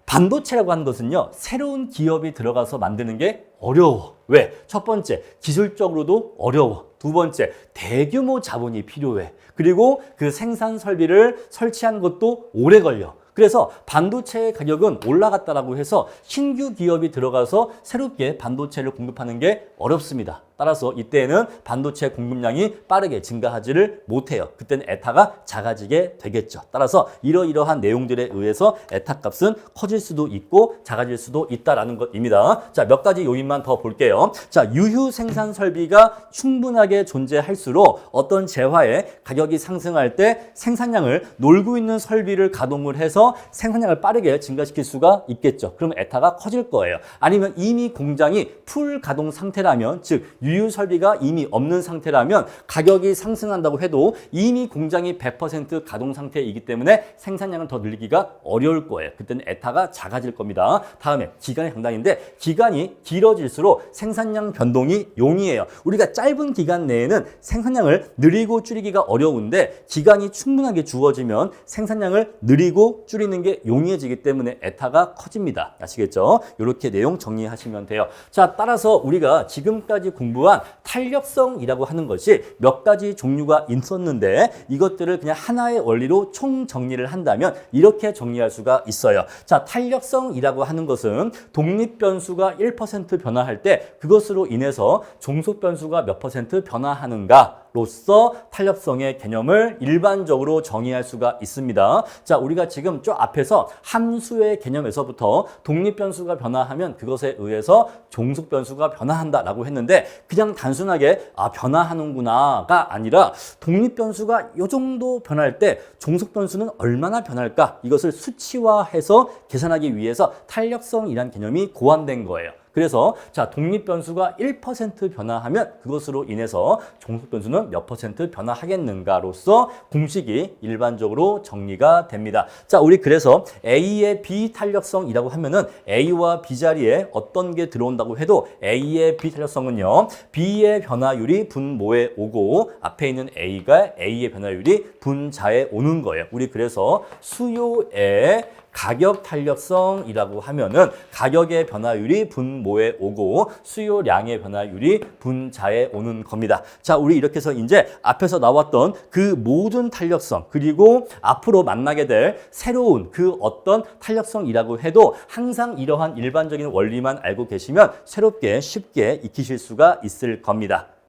반도체라고 하는 것은요, 새로운 기업이 들어가서 만드는 게 어려워. 왜? 첫 번째, 기술적으로도 어려워. 두 번째, 대규모 자본이 필요해. 그리고 그 생산 설비를 설치하는 것도 오래 걸려. 그래서 반도체 가격은 올라갔다라고 해서 신규 기업이 들어가서 새롭게 반도체를 공급하는 게 어렵습니다. 따라서 이때에는 반도체 공급량이 빠르게 증가하지를 못해요. 그때는 에타가 작아지게 되겠죠. 따라서 이러이러한 내용들에 의해서 에타 값은 커질 수도 있고 작아질 수도 있다라는 것입니다. 자, 몇 가지 요인만 더 볼게요. 자, 유휴 생산 설비가 충분하게 존재할수록 어떤 재화의 가격이 상승할 때 생산량을 놀고 있는 설비를 가동을 해서 생산량을 빠르게 증가시킬 수가 있겠죠. 그러면 에타가 커질 거예요. 아니면 이미 공장이 풀 가동 상태라면, 즉 유휴 설비가 이미 없는 상태라면 가격이 상승한다고 해도 이미 공장이 100% 가동 상태이기 때문에 생산량을 더 늘리기가 어려울 거예요. 그때는 에타가 작아질 겁니다. 다음에 기간의 장단인데 기간이 길어질수록 생산량 변동이 용이해요. 우리가 짧은 기간 내에는 생산량을 늘리고 줄이기가 어려운데 기간이 충분하게 주어지면 생산량을 늘리고 줄이는 게 용이해지기 때문에 에타가 커집니다. 아시겠죠? 이렇게 내용 정리하시면 돼요. 자, 따라서 우리가 지금까지 공부한 탄력성이라고 하는 것이 몇 가지 종류가 있었는데 이것들을 그냥 하나의 원리로 총 정리를 한다면 이렇게 정리할 수가 있어요. 자, 탄력성이라고 하는 것은 독립 변수가 1% 변화할 때 그것으로 인해서 종속 변수가 몇 % 변화하는가 로서 탄력성의 개념을 일반적으로 정의할 수가 있습니다. 자, 우리가 지금 저 앞에서 함수의 개념에서부터 독립 변수가 변화하면 그것에 의해서 종속 변수가 변화한다라고 했는데 그냥 단순하게 변화하는구나가 아니라 독립 변수가 이 정도 변할 때 종속 변수는 얼마나 변할까? 이것을 수치화해서 계산하기 위해서 탄력성이란 개념이 고안된 거예요. 그래서 자, 독립 변수가 1% 변화하면 그것으로 인해서 종속 변수는 몇 % 변화하겠는가로서 공식이 일반적으로 정리가 됩니다. 자, 우리 그래서 A의 비탄력성이라고 하면은 A와 B 자리에 어떤 게 들어온다고 해도 A의 비탄력성은요, B의 변화율이 분모에 오고 앞에 있는 A가 A의 변화율이 분자에 오는 거예요. 우리 그래서 수요의 가격 탄력성이라고 하면은 가격의 변화율이 분모에 오고 수요량의 변화율이 분자에 오는 겁니다. 자, 우리 이렇게 해서 이제 앞에서 나왔던 그 모든 탄력성 그리고 앞으로 만나게 될 새로운 그 어떤 탄력성이라고 해도 항상 이러한 일반적인 원리만 알고 계시면 새롭게 쉽게 익히실 수가 있을 겁니다.